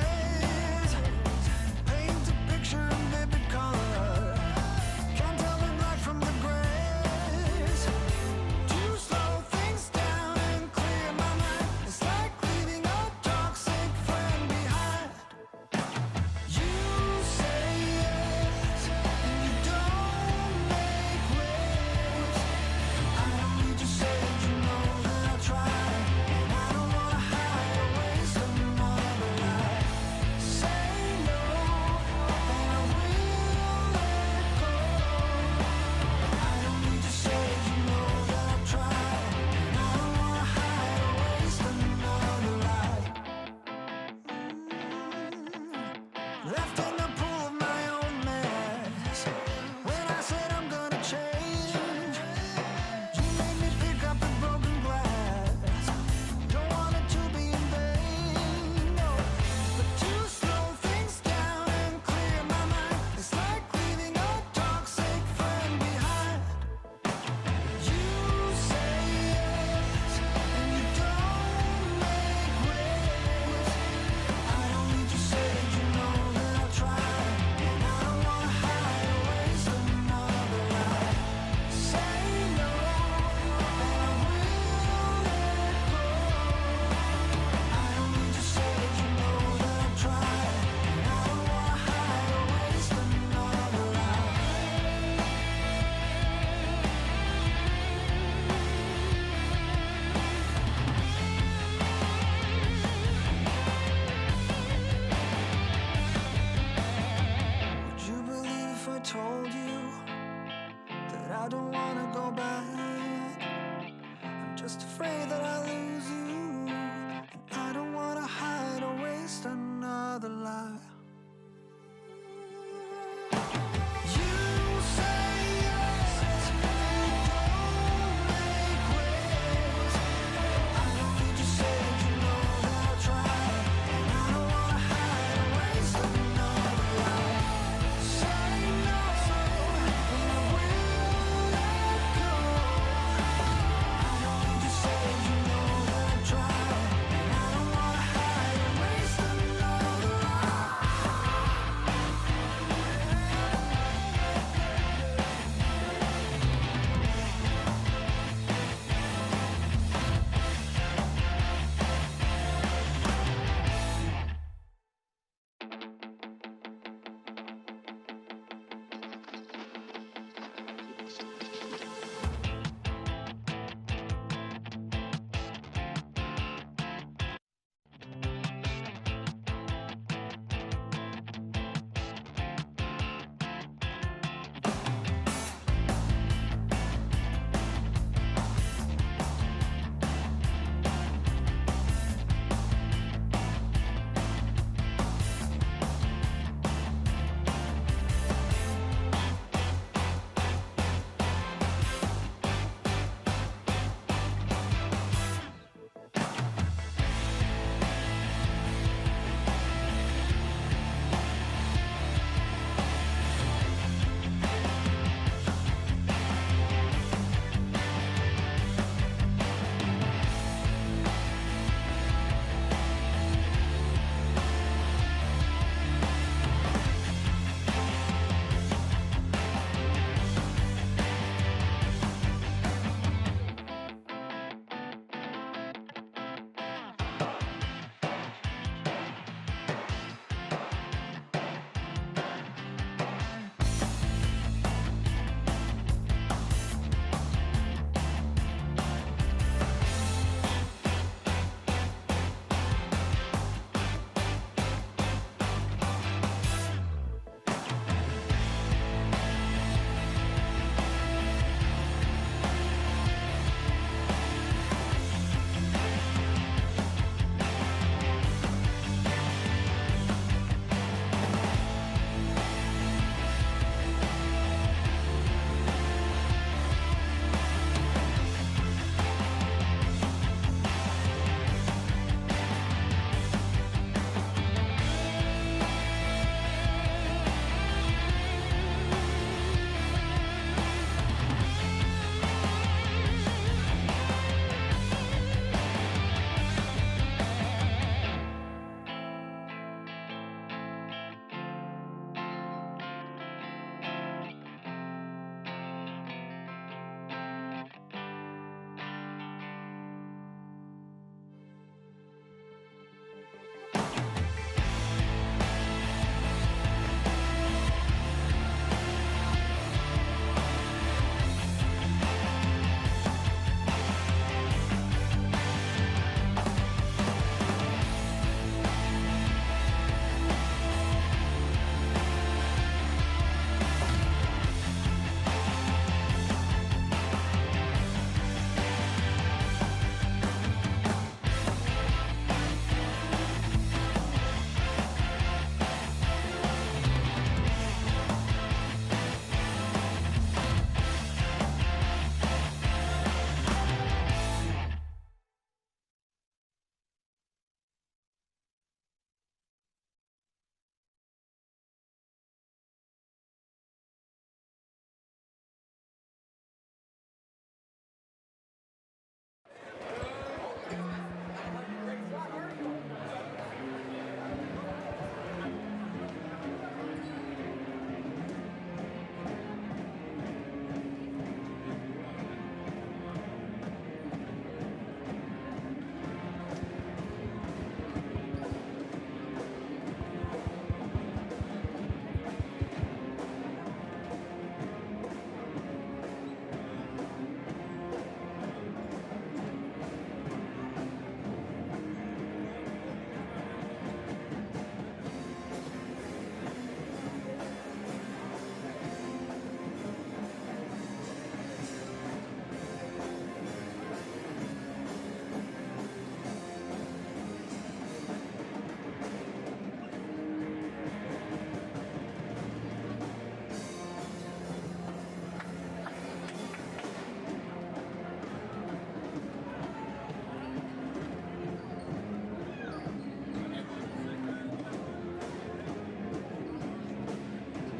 just afraid that I'll lose you. I don't wanna hide or waste another lie. You say yes, and don't make waves. I don't need to say that you know that I'll try, and I don't wanna hide or waste another lie. Say no, and I will let go. I don't need to say that you know that I'll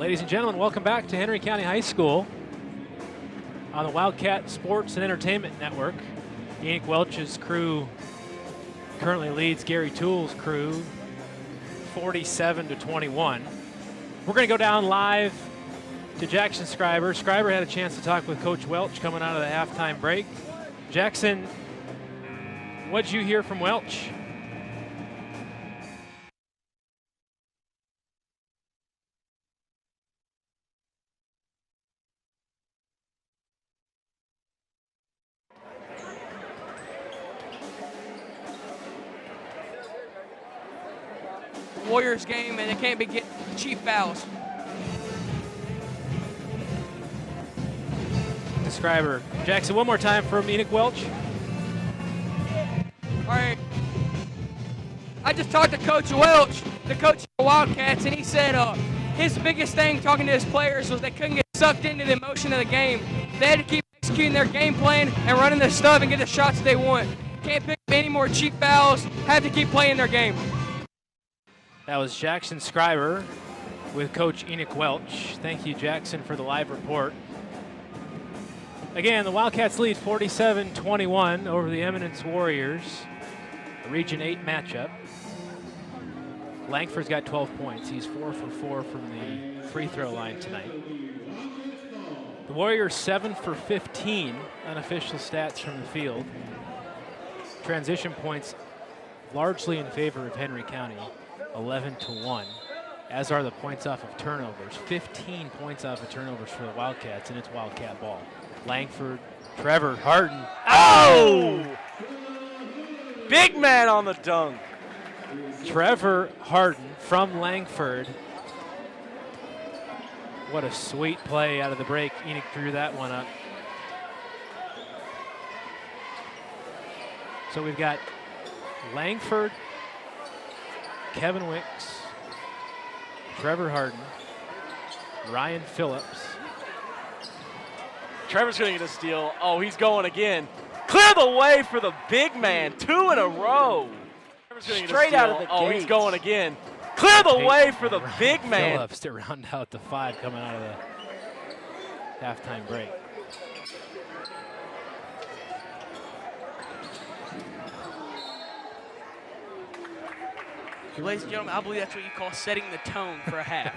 Ladies and gentlemen, welcome back to Henry County High School on the Wildcat Sports and Entertainment Network. Enoch Welch's crew currently leads Gary Toole's crew 47-21. We're going to go down live to Jackson Scriber. Scriber had a chance to talk with Coach Welch coming out of the halftime break. Jackson, what'd you hear from Welch? Warriors game, and they can't be getting cheap fouls. Describer. Jackson, one more time from Enoch Welch. All right. I just talked to Coach Welch, the coach of the Wildcats, and he said his biggest thing talking to his players was they couldn't get sucked into the emotion of the game. They had to keep executing their game plan and running their stuff and get the shots they want. Can't pick up any more cheap fouls, have to keep playing their game. That was Jackson Scriber with Coach Enoch Welch. Thank you, Jackson, for the live report. Again, the Wildcats lead 47-21 over the Eminence Warriors, a Region 8 matchup. Langford's got 12 points. He's 4 for 4 from the free throw line tonight. The Warriors 7 for 15 unofficial stats from the field. Transition points largely in favor of Henry County, 11-1, as are the points off of turnovers. 15 points off of turnovers for the Wildcats, and it's Wildcat ball. Langford, Trevor Harden. Oh! Big man on the dunk. Trevor Harden from Langford. What a sweet play out of the break. Enoch drew that one up. So we've got Langford, Kevin Wicks, Trevor Harden, Ryan Phillips. Trevor's going to get a steal. Oh, he's going again. Clear the way for the big man. 2 in a row. Trevor's going to get a steal. Out of the gate. He's going again. Clear the way for the big man. Phillips to round out the 5 coming out of the halftime break. Ladies and gentlemen, I believe that's what you call setting the tone for a half.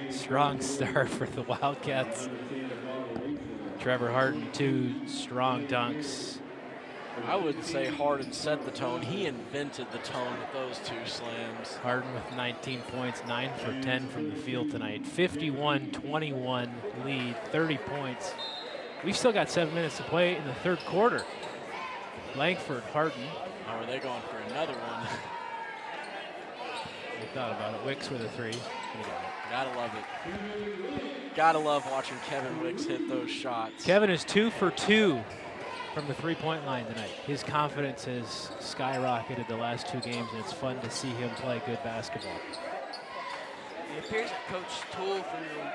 Strong start for the Wildcats. Trevor Harden, 2 strong dunks. I wouldn't say Harden set the tone. He invented the tone with those 2 slams. Harden with 19 points, 9 for 10 from the field tonight. 51-21 lead, 30 points. We've still got 7 minutes to play in the third quarter. Langford, Harden. Oh, are they going for another one? They thought about it. Wicks with a 3. Gotta love it. Gotta love watching Kevin Wicks hit those shots. Kevin is 2 for 2 from the 3-point line tonight. His confidence has skyrocketed the last 2 games, and it's fun to see him play good basketball. It appears that Coach Toole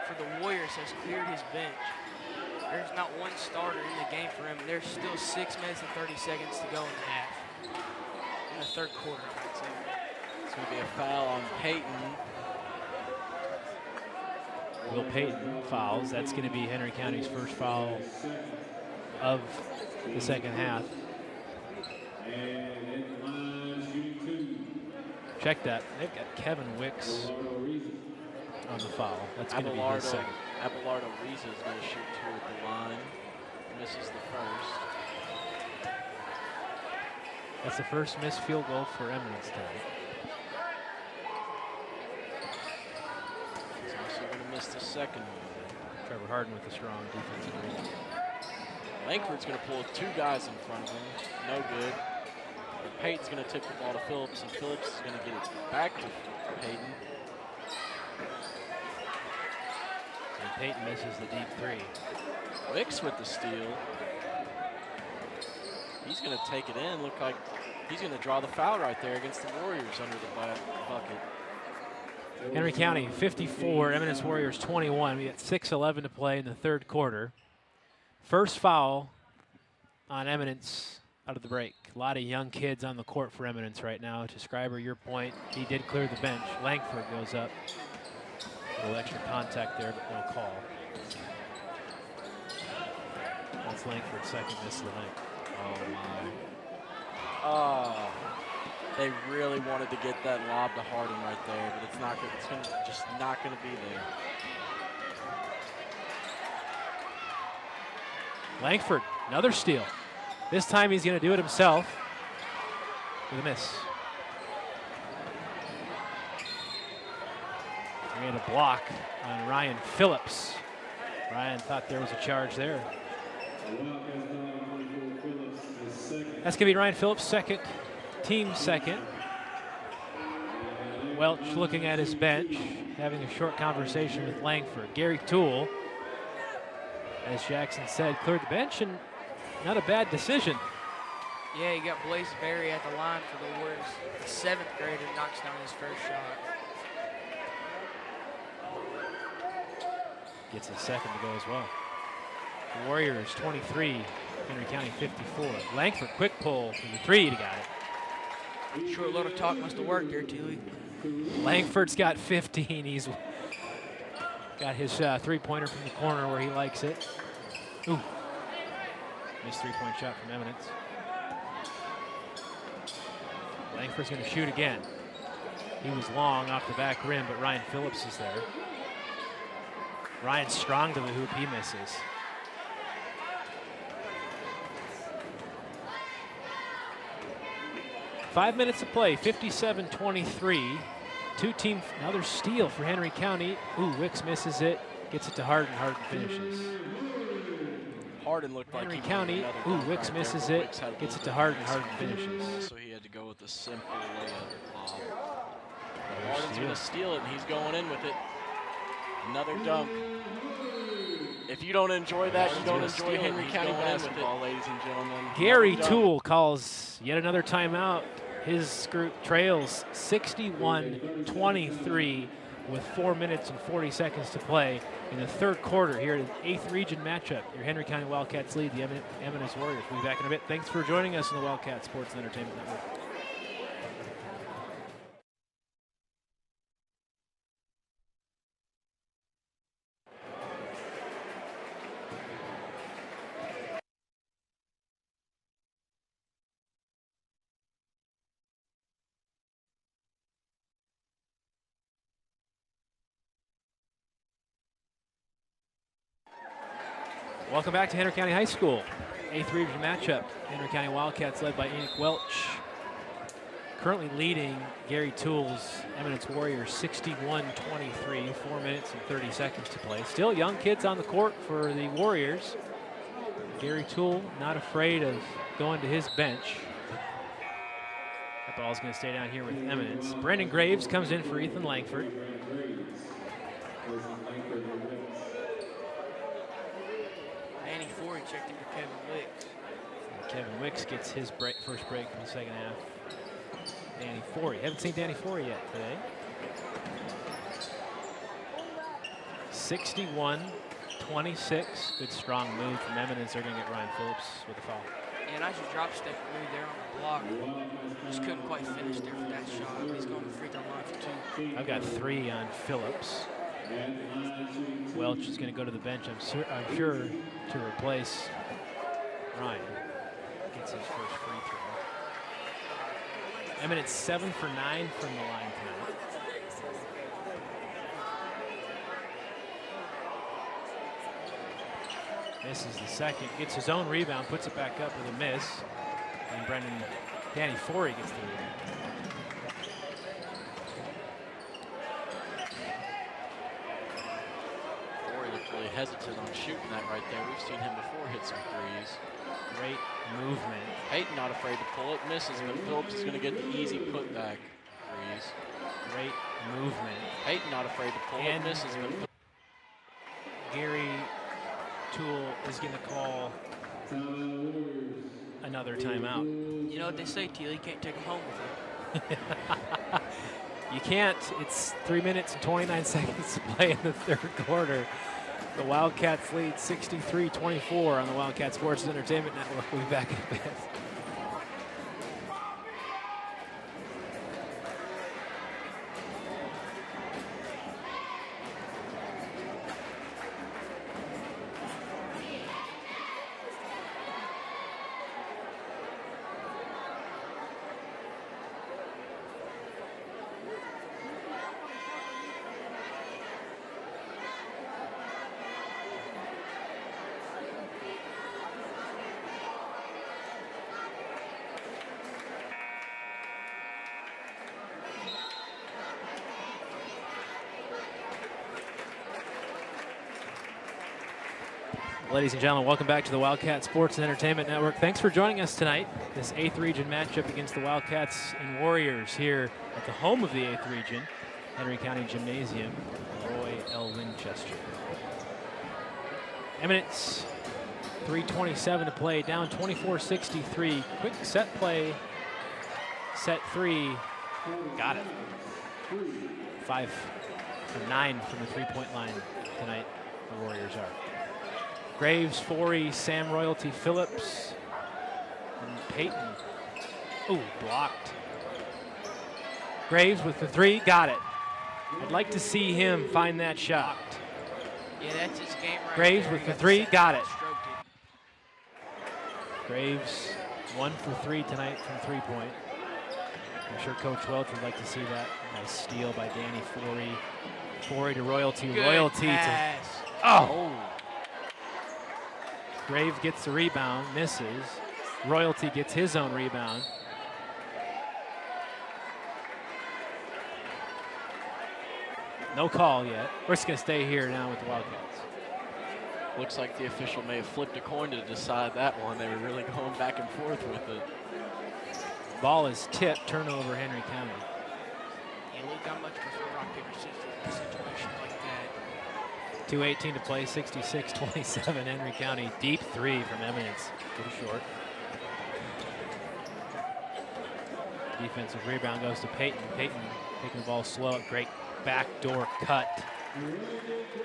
for the Warriors has cleared his bench. There's not one starter in the game for him. There's still 6 minutes and 30 seconds to go in the half. In the third quarter, I'd say. It's going to be a foul on Peyton. Will Peyton fouls. That's going to be Henry County's first foul of the second half. Check that. They've got Kevin Wicks on the foul. That's going to be his second. Abelardo Riza is going to shoot 2 at the line. Misses the first. That's the first missed field goal for Eminence tonight. He's also going to miss the second one. Trevor Harden with a strong defensive rebound. Langford's going to pull 2 guys in front of him. No good. But Peyton's going to tip the ball to Phillips, and Phillips is going to get it back to Peyton. And Peyton misses the deep 3. Wicks with the steal. He's going to take it in. Look like he's going to draw the foul right there against the Warriors under the bucket. Henry County 54, Eminence Warriors 21. We got 6:11 to play in the third quarter. First foul on Eminence out of the break. A lot of young kids on the court for Eminence right now. To Scriber, your point, he did clear the bench. Langford goes up. A little extra contact there, but no call. That's Langford's second miss of the night. Oh my. They really wanted to get that lob to Harden right there, but it's not good. It's just not going to be there. Langford, another steal. This time he's going to do it himself with a miss. He made a block on Ryan Phillips. Ryan thought there was a charge there. That's going to be Ryan Phillips' second, team second. Welch looking at his bench, having a short conversation with Langford. Gary Toole, as Jackson said, cleared the bench, and not a bad decision. Yeah, you got Blaze Berry at the line for the Warriors. The 7th grader knocks down his first shot. Gets a second to go as well. Warriors 23, Henry County 54. Langford, quick pull from the 3 to got it. Short little talk must have worked there, Teely. Langford's got 15. He's got his three-pointer from the corner where he likes it. Ooh, missed three-point shot from Eminence. Langford's going to shoot again. He was long off the back rim, but Ryan Phillips is there. Ryan strong to the hoop, he misses. Five minutes to play, 57-23. Two-team, another steal for Henry County. Ooh, Wicks misses it, gets it to Harden, Harden finishes. Harden looked like Henry County, ooh, Wicks misses it, gets it to Harden, Harden finishes. So he had to go with a simple layup. Harden's going to steal it, and he's going in with it. Another dunk. If you don't enjoy that, you don't enjoy Henry County basketball, ladies and gentlemen. Gary Toole calls yet another timeout. His group trails 61-23 with 4 minutes and 40 seconds to play in the third quarter here in the 8th region matchup. Your Henry County Wildcats lead the Eminence Warriors. We'll be back in a bit. Thanks for joining us on the Wildcat Sports and Entertainment Network. Welcome back to Henry County High School. 8th region matchup. Henry County Wildcats led by Enoch Welch. Currently leading Gary Toole's Eminence Warriors 61-23, 4 minutes and 30 seconds to play. Still young kids on the court for the Warriors. Gary Toole not afraid of going to his bench. That ball's going to stay down here with Eminence. Brendan Graves comes in for Ethan Langford. Checked in for Kevin Wicks. Kevin Wicks gets his first break in the second half. Danny Forey. Haven't seen Danny Forey yet today. 61-26. Good strong move from Eminence. They're going to get Ryan Phillips with a foul. Yeah, nice drop step move there on the block. Just couldn't quite finish there for that shot. He's going to free throw line for 2. I've got 3 on Phillips. Welch is going to go to the bench, I'm sure, to replace Ryan. Gets his first free throw. Eminence 7 for 9 from the line tonight. Misses the second, gets his own rebound, puts it back up with a miss. And Danny Forey gets the rebound. Really hesitant on shooting that right there. We've seen him before hit some threes. Great movement. Peyton not afraid to pull it, misses, but Phillips is going to get the easy putback threes. Great movement. Peyton not afraid to pull it, misses, but Gary Toole is going to call another timeout. You know what they say, Teal, you can't take them home with you. You can't. It's 3 minutes and 29 seconds to play in the third quarter. The Wildcats lead 63-24 on the Wildcat Sports and Entertainment Network. We'll be back in a bit. Ladies and gentlemen, welcome back to the Wildcat Sports and Entertainment Network. Thanks for joining us tonight. This 8th Region matchup against the Wildcats and Warriors here at the home of the 8th Region, Henry County Gymnasium, Roy L. Winchester. Eminence, 3:27 to play, down 24-63. Quick set play, set 3, got it. 5 from 9 from the three-point line tonight, the Warriors are. Graves, Forey, Sam Royalty, Phillips, and Peyton. Ooh, blocked. Graves with the 3, got it. I'd like to see him find that shot. Yeah, that's his game right Graves there. with He the got 3, set got and it. stroked Graves, 1 for 3 tonight from three-point. I'm sure Coach Welch would like to see that. Nice steal by Danny Forey. Forey to Royalty. Good Royalty pass. to... Oh! Graves gets the rebound, misses. Royalty gets his own rebound. No call yet. We're just going to stay here now with the Wildcats. Looks like the official may have flipped a coin to decide that one. They were really going back and forth with it. Ball is tipped, turnover Henry County. Yeah, Luke, I much prefer rock, paper, scissors in a situation like that. 2:18 to play, 66-27 Henry County. Deep 3 from Eminence, pretty short. Defensive rebound goes to Peyton. Peyton taking the ball slow, great backdoor cut.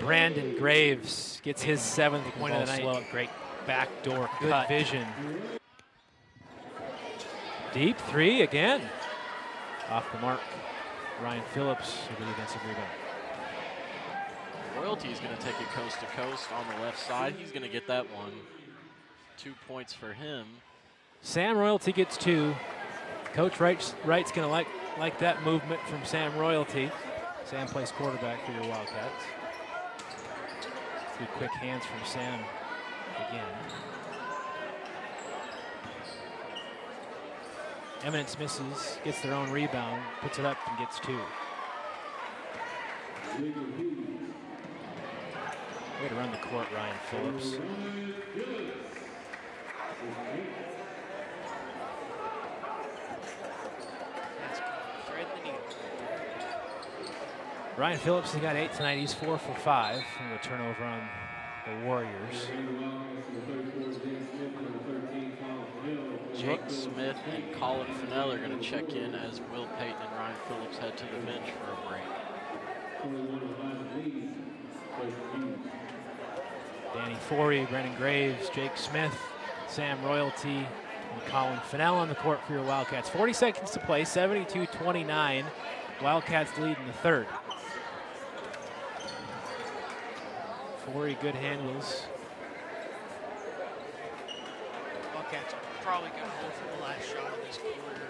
Brandon Graves gets his 7th point of the night. Slow, great backdoor cut. Good vision. Deep 3 again. Off the mark. Ryan Phillips with the defensive rebound. Royalty is going to take it coast to coast on the left side. He's going to get that one. 2 points for him. Sam Royalty gets 2. Coach Wright's going to like that movement from Sam Royalty. Sam plays quarterback for your Wildcats. 3 quick hands from Sam again. Eminence misses, gets their own rebound, puts it up and gets 2. Way to run the court, Ryan Phillips. That's thread the needle. Ryan Phillips has got 8 tonight. He's 4 for 5 from the turnover on the Warriors. Jake Smith and Colin Fennell are going to check in as Will Payton and Ryan Phillips head to the bench for a break. Danny Forey, Brennan Graves, Jake Smith, Sam Royalty, and Colin Fennell on the court for your Wildcats. 40 seconds to play, 72-29. Wildcats lead in the third. Forey, good handles. Wildcats are probably going to hold for the last shot of this quarter.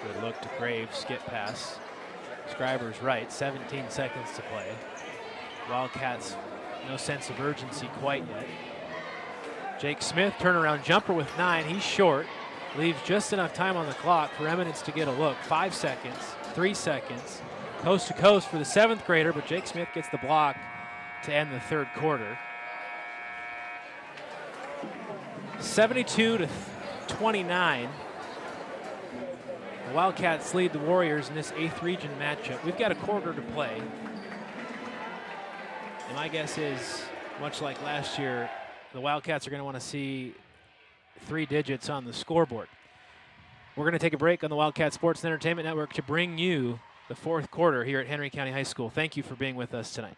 Good look to Graves, skip pass. Scriber's right, 17 seconds to play. Wildcats, no sense of urgency quite yet. Jake Smith, turnaround jumper with 9, he's short. Leaves just enough time on the clock for Eminence to get a look. 5 seconds, 3 seconds. Coast to coast for the 7th grader, but Jake Smith gets the block to end the third quarter. 72-29. The Wildcats lead the Warriors in this 8th region matchup. We've got a quarter to play. And my guess is, much like last year, the Wildcats are going to want to see 3 digits on the scoreboard. We're going to take a break on the Wildcat Sports and Entertainment Network to bring you the 4th quarter here at Henry County High School. Thank you for being with us tonight.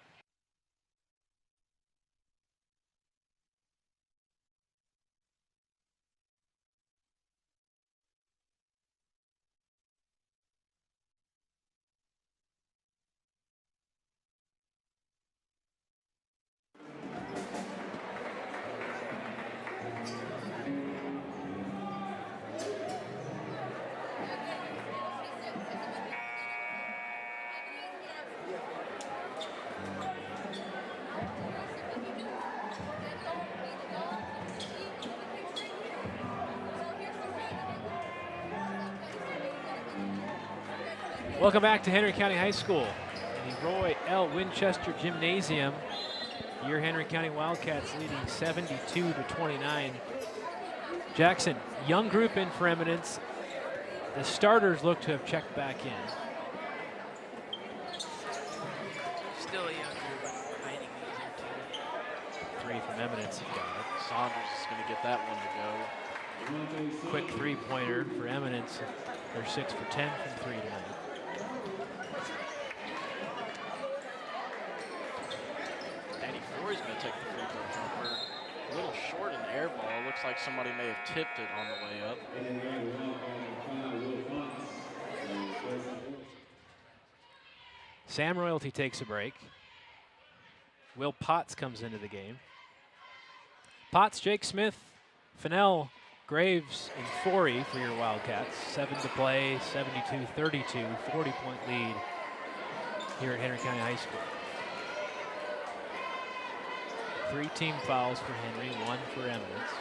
Welcome back to Henry County High School. The Roy L. Winchester Gymnasium. Your Henry County Wildcats leading 72-29. Jackson, young group in for Eminence. The starters look to have checked back in. Still a young group, but fighting easier too. 3 from Eminence. He got it. Saunders is going to get that one to go. Quick three-pointer for Eminence. They're 6 for 10 from 3 tonight. Danny Forey's going to take the free throw jumper. A little short in the air ball. Looks like somebody may have tipped it on the way up. Sam Royalty takes a break. Will Potts comes into the game. Potts, Jake Smith, Fennell, Graves, and Forey for your Wildcats. 7 to play, 72-32, 40-point lead here at Henry County High School. 3 team fouls for Henry, 1 for Eminence.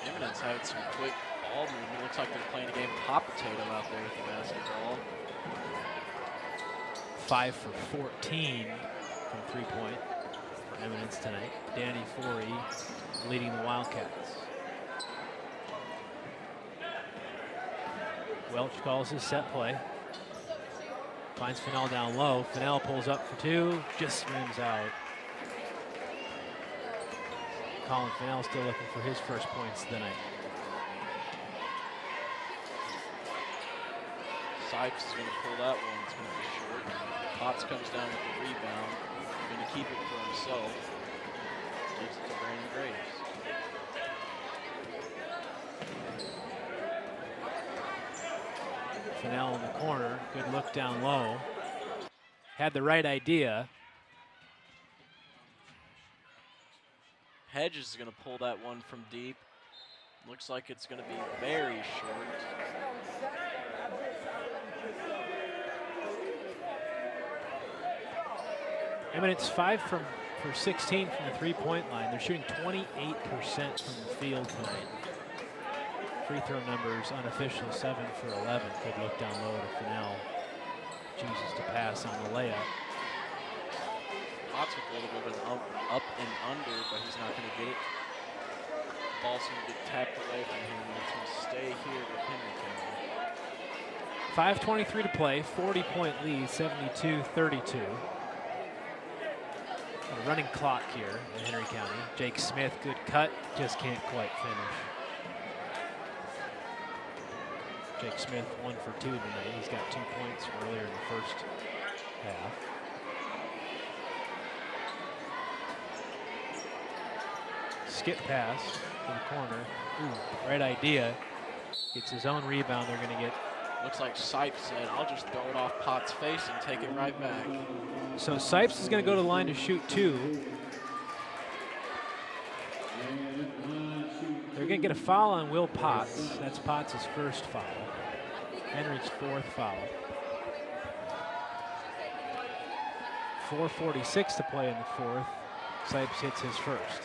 Eminence had some quick ball movement. Looks like they're playing a game of hot potato out there with the basketball. 5 for 14 from 3-point for Eminence tonight. Danny Forey leading the Wildcats. Welch calls his set play. Finds Fennell down low. Fennell pulls up for 2, just rims out. Colin Fennell still looking for his first points of the night. Sipes is going to pull that one. It's going to be short. Potts comes down with the rebound. Going to keep it for himself. Gives it to Brandon Graves. Fennell in the corner. Good look down low. Had the right idea. Hedges is going to pull that one from deep. Looks like it's going to be very short. Eminence 5 for 16 from the 3-point line. They're shooting 28% from the field tonight. Free throw numbers unofficial 7 for 11. Good look down low to Fennell. Chooses to pass on the layup. Potts with a little bit of an up and under, but he's not going to get it. Ball's going to get tapped away from him, and it's going to stay here with Henry County. 5:23 to play, 40-point lead, 72-32. A running clock here in Henry County. Jake Smith, good cut, just can't quite finish. Jake Smith 1 for 2 tonight. He's got 2 points from earlier in the first half. Skip pass to the corner. Ooh, right idea. Gets his own rebound. They're going to get. Looks like Sipes said, I'll just throw it off Potts' face and take it right back. So Sipes is going to go to the line to shoot 2. They're going to get a foul on Will Potts. That's Potts' first foul. Henry's 4th foul. 4:46 to play in the 4th. Sipes hits his first.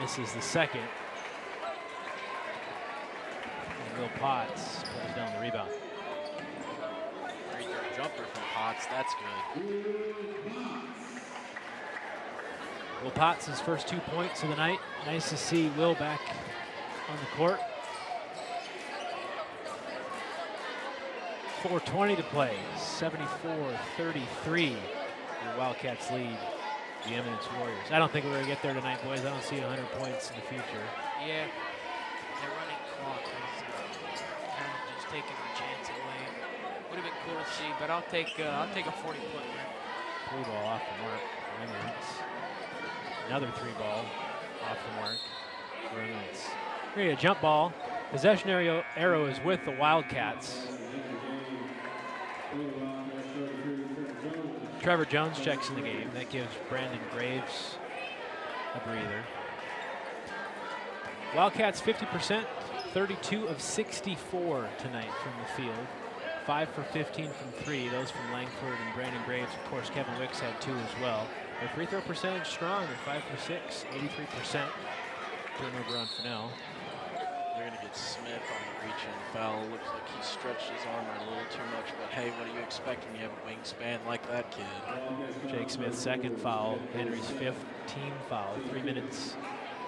Misses the second. And Will Potts pulls down the rebound. Free throw jumper from Potts. That's good. Will Potts, his first 2 points of the night. Nice to see Will back on the court. 4:20 to play. 74-33. The Wildcats lead the Eminence Warriors. I don't think we're going to get there tonight, boys. I don't see 100 points in the future. Yeah, their running clock is kind of just taking our chance away. Would have been cool to see, but I'll take a 40-point win. 3 ball off the mark for Eminence. Another 3 ball off the mark for Eminence. Here, a jump ball. Possession arrow is with the Wildcats. Trevor Jones checks in the game. That gives Brandon Graves a breather. Wildcats 50%, 32 of 64 tonight from the field. 5 for 15 from 3, those from Langford and Brandon Graves. Of course, Kevin Wicks had 2 as well. Their free throw percentage strong. They're 5 for 6, 83%. Turnover on Fennell. They're going to get Smith on the reach-in foul. Looks like he stretched his arm out a little too much, but hey, what do you expect when you have a wingspan like that kid? Jake Smith's second foul, Henry's 5th team foul. 3 minutes,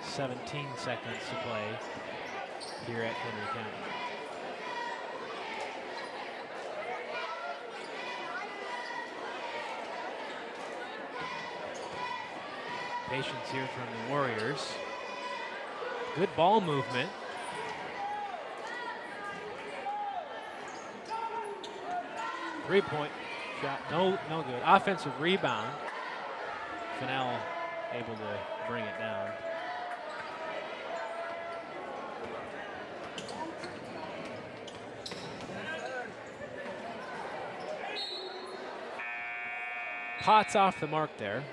17 seconds to play here at Henry County. Patience here from the Warriors. Good ball movement. Three-point shot, no good. Offensive rebound. Fennell able to bring it down. Potts off the mark there.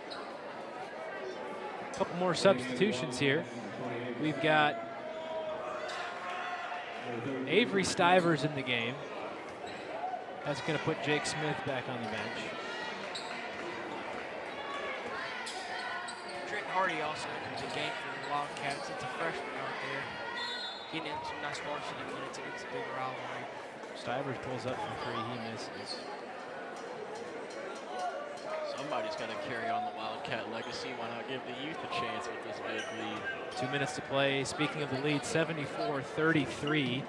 A couple more substitutions here. We've got Avery Stivers in the game. That's going to put Jake Smith back on the bench. Trent Hardy also enters the game for the Wildcats. It's a freshman out there. Getting in some nice varsity minutes against a big rivalry. Stivers pulls up from 3, he misses. Somebody's got to carry on the Wildcat legacy. Why not give the youth a chance with this big lead? 2 minutes to play. Speaking of the lead, 74-33.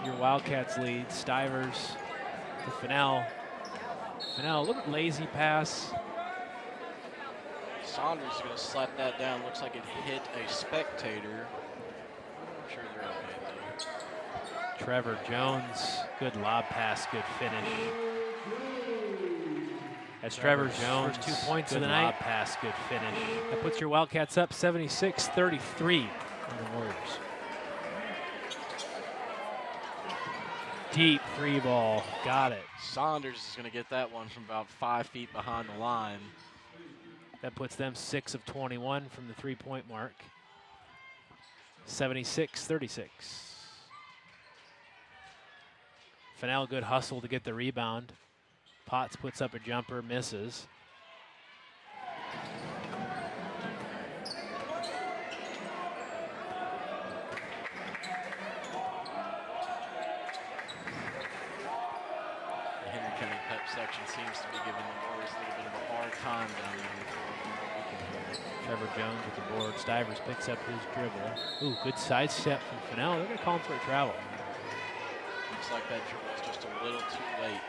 Your Wildcats lead. Stivers to Fennell. Fennell, a little bit lazy pass. Saunders is going to slap that down. Looks like it hit a spectator. I'm sure they're okay though. Trevor Jones, good lob pass, good finish. That's Trevor Jones, first 2 points of the night. Lob pass, good finish. That puts your Wildcats up 76-33 on the Warriors. Deep 3 ball, got it. Saunders is going to get that one from about 5 feet behind the line. That puts them 6 of 21 from the 3-point mark. 76-36. Fennell, good hustle to get the rebound. Potts puts up a jumper, misses. The Henry County Pep section seems to be giving the Warriors a little bit of a hard time down there. Trevor Jones with the board. Stivers picks up his dribble. Ooh, good sidestep from Fennell. They're going to call him for a travel. Looks like that dribble was just a little too late.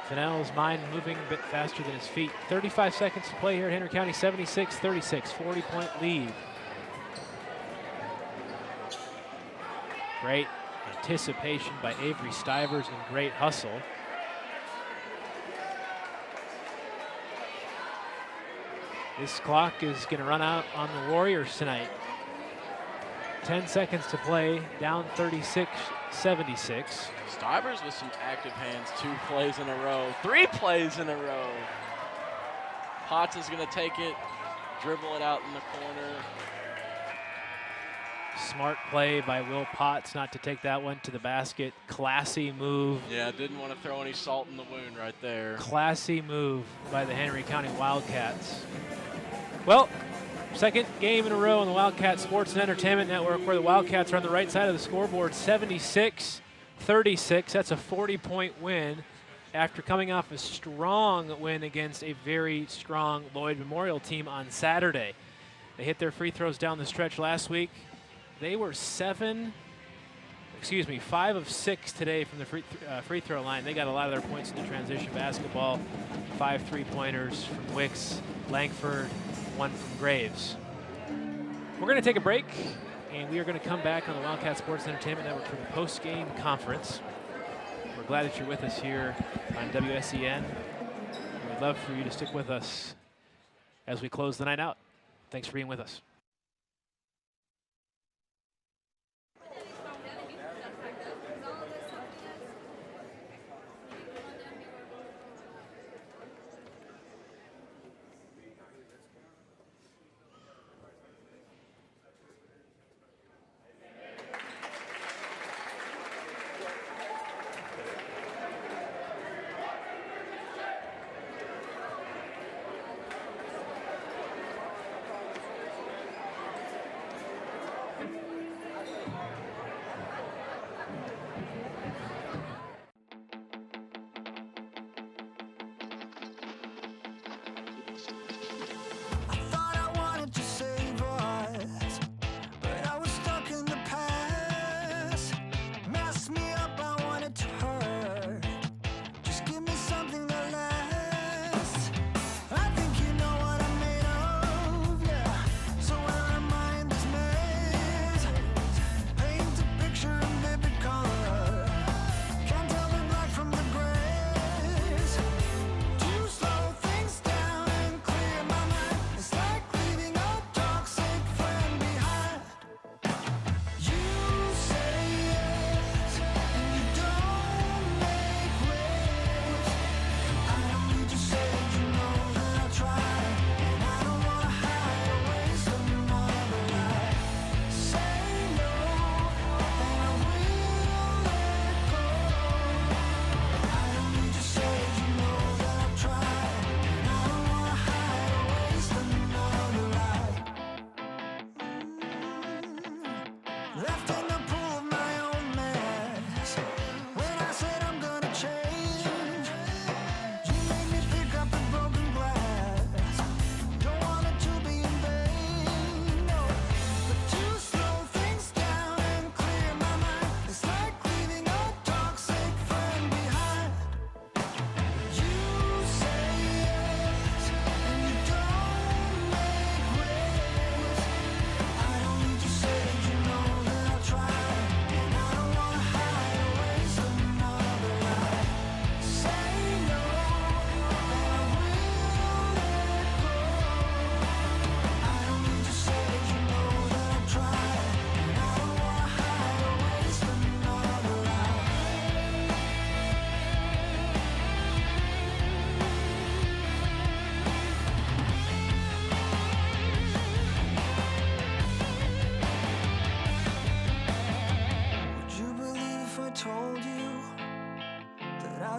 Fennell's mind moving a bit faster than his feet. 35 seconds to play here at Henry County. 76-36, 40-point lead. Great anticipation by Avery Stivers and great hustle. This clock is going to run out on the Warriors tonight. 10 seconds to play, down 36-76. Stivers with some active hands, 2 plays in a row, 3 plays in a row. Potts is going to take it, dribble it out in the corner. Smart play by Will Potts not to take that one to the basket. Classy move. Yeah, didn't want to throw any salt in the wound right there. Classy move by the Henry County Wildcats. Well, second game in a row on the Wildcat Sports and Entertainment Network where the Wildcats are on the right side of the scoreboard, 76-36. That's a 40-point win after coming off a strong win against a very strong Lloyd Memorial team on Saturday. They hit their free throws down the stretch last week. They were 5 of 6 today from the free throw line. They got a lot of their points in the transition basketball. 5 3-pointers from Wicks, Langford, 1 from Graves. We're going to take a break, and we are going to come back on the Wildcat Sports Entertainment Network for the post-game conference. We're glad that you're with us here on WSEN. We'd love for you to stick with us as we close the night out. Thanks for being with us.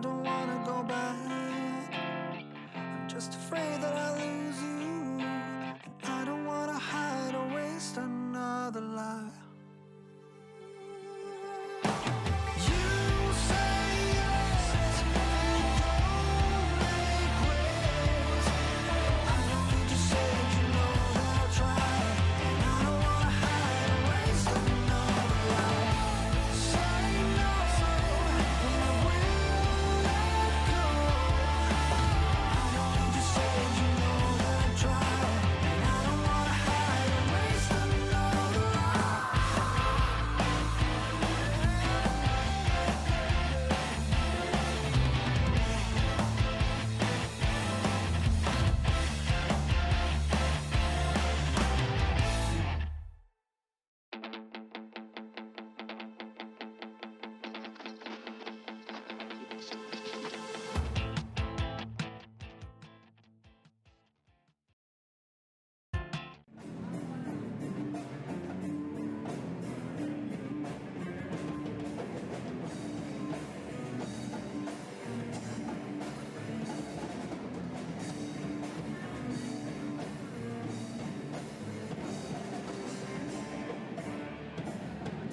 don't wanna go back. I'm just afraid that I lose you, and I don't wanna hide or waste another life. You say yes, and don't make waves. I know you just said you know that I'll try, and I don't wanna hide or waste another life. Say no, and I will let go. I know you just said you know that I'll try, and I don't wanna hide or waste another life.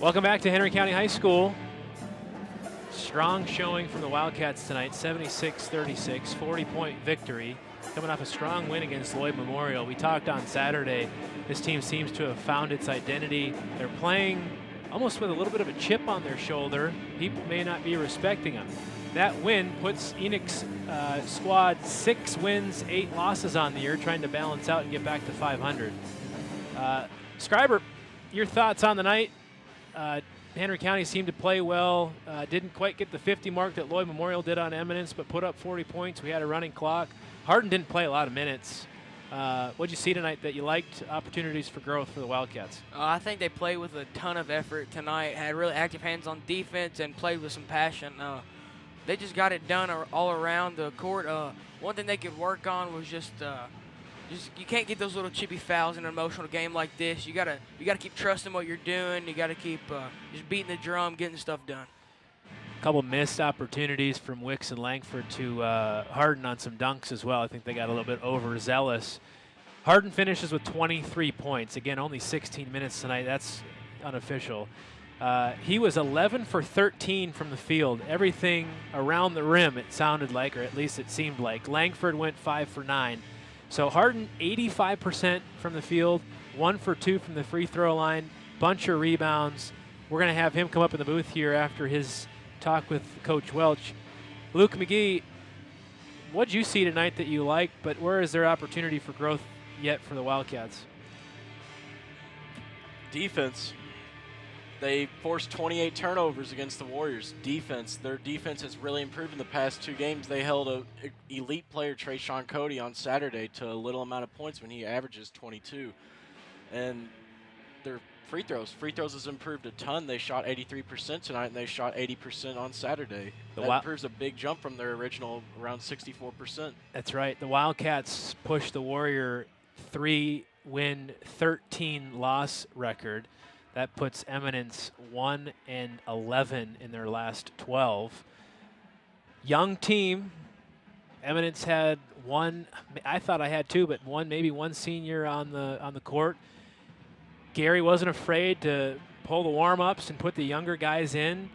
Welcome back to Henry County High School. Strong showing from the Wildcats tonight, 76-36, 40-point victory. Coming off a strong win against Lloyd Memorial. We talked on Saturday, this team seems to have found its identity. They're playing almost with a little bit of a chip on their shoulder. People may not be respecting them. That win puts Enix squad 6 wins, 8 losses on the year, trying to balance out and get back to 500. Scriber, your thoughts on the night? Henry County seemed to play well. Didn't quite get the 50 mark that Lloyd Memorial did on Eminence, but put up 40 points. We had a running clock. Hardin didn't play a lot of minutes. What'd you see tonight that you liked? Opportunities for growth for the Wildcats? I think they played with a ton of effort tonight, had really active hands on defense, and played with some passion. They just got it done all around the court. One thing they could work on was just you can't get those little chippy fouls in an emotional game like this. You gotta keep trusting what you're doing. You gotta keep just beating the drum, getting stuff done. A couple missed opportunities from Wicks and Langford to Hardin on some dunks as well. I think they got a little bit overzealous. Hardin finishes with 23 points. Again, only 16 minutes tonight. That's unofficial. He was 11 for 13 from the field. Everything around the rim, it sounded like, or at least it seemed like. Langford went 5 for 9. So Hardin, 85% from the field, 1 for 2 from the free throw line, bunch of rebounds. We're going to have him come up in the booth here after his talk with Coach Welch. Luke McGee, what did you see tonight that you liked, but where is there opportunity for growth yet for the Wildcats? Defense. They forced 28 turnovers against the Warriors. Their defense has really improved in the past 2 games. They held an elite player, Trayshawn Cody, on Saturday to a little amount of points when he averages 22. And their free throws has improved a ton. They shot 83% tonight, and they shot 80% on Saturday. That proves a big jump from their original around 64%. That's right. The Wildcats pushed the Warrior 3-win, 13-loss record. That puts Eminence 1-11 in their last 12. Young team. Eminence had one. I thought I had 2, but maybe one senior on the court. Gary wasn't afraid to pull the warm-ups and put the younger guys in.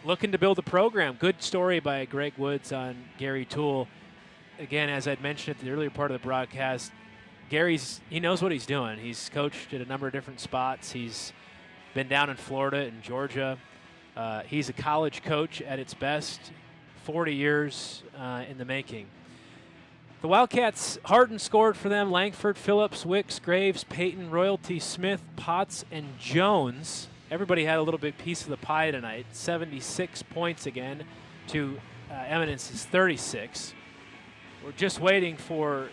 Looking to build a program. Good story by Greg Woods on Gary Toole. Again, as I'd mentioned at the earlier part of the broadcast, he knows what he's doing. He's coached at a number of different spots. He's been down in Florida and Georgia. He's a college coach at its best, 40 years in the making. The Wildcats, Hardin scored for them. Langford, Phillips, Wicks, Graves, Payton, Royalty, Smith, Potts, and Jones. Everybody had a little bit piece of the pie tonight. 76 points again to Eminence's 36. We're just waiting for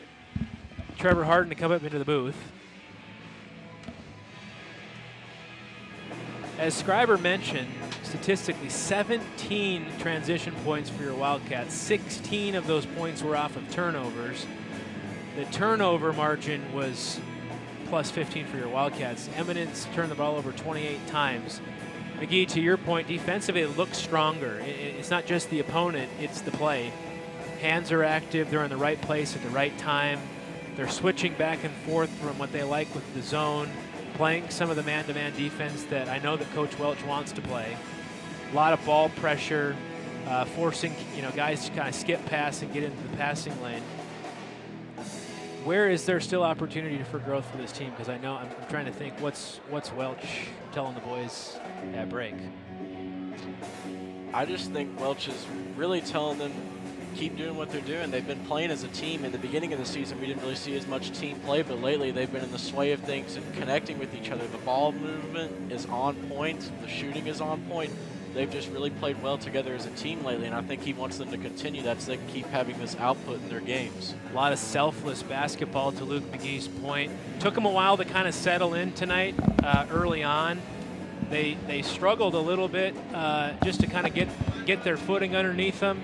Trevor Hardin to come up into the booth. As Scriber mentioned, statistically 17 transition points for your Wildcats. 16 of those points were off of turnovers. The turnover margin was plus 15 for your Wildcats. Eminence turned the ball over 28 times. McGee, to your point, defensively it looks stronger. It's not just the opponent, it's the play. Hands are active, they're in the right place at the right time. They're switching back and forth from what they like with the zone, playing some of the man-to-man defense that I know that Coach Welch wants to play. A lot of ball pressure, forcing guys to kind of skip pass and get into the passing lane. Where is there still opportunity for growth for this team? Because I know I'm trying to think what's Welch telling the boys at break. I just think Welch is really telling them keep doing what they're doing. They've been playing as a team. In the beginning of the season, we didn't really see as much team play, but lately they've been in the sway of things and connecting with each other. The ball movement is on point. The shooting is on point. They've just really played well together as a team lately, and I think he wants them to continue that so they can keep having this output in their games. A lot of selfless basketball, to Luke McGee's point. Took them a while to kind of settle in tonight early on. They struggled a little bit just to kind of get their footing underneath them.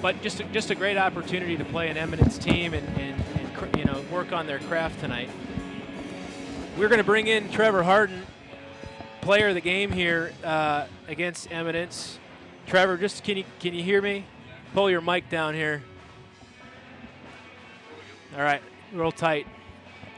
But just a great opportunity to play an Eminence team and work on their craft tonight. We're going to bring in Trevor Harden, player of the game here against Eminence. Trevor, just can you hear me? Pull your mic down here. All right, real tight.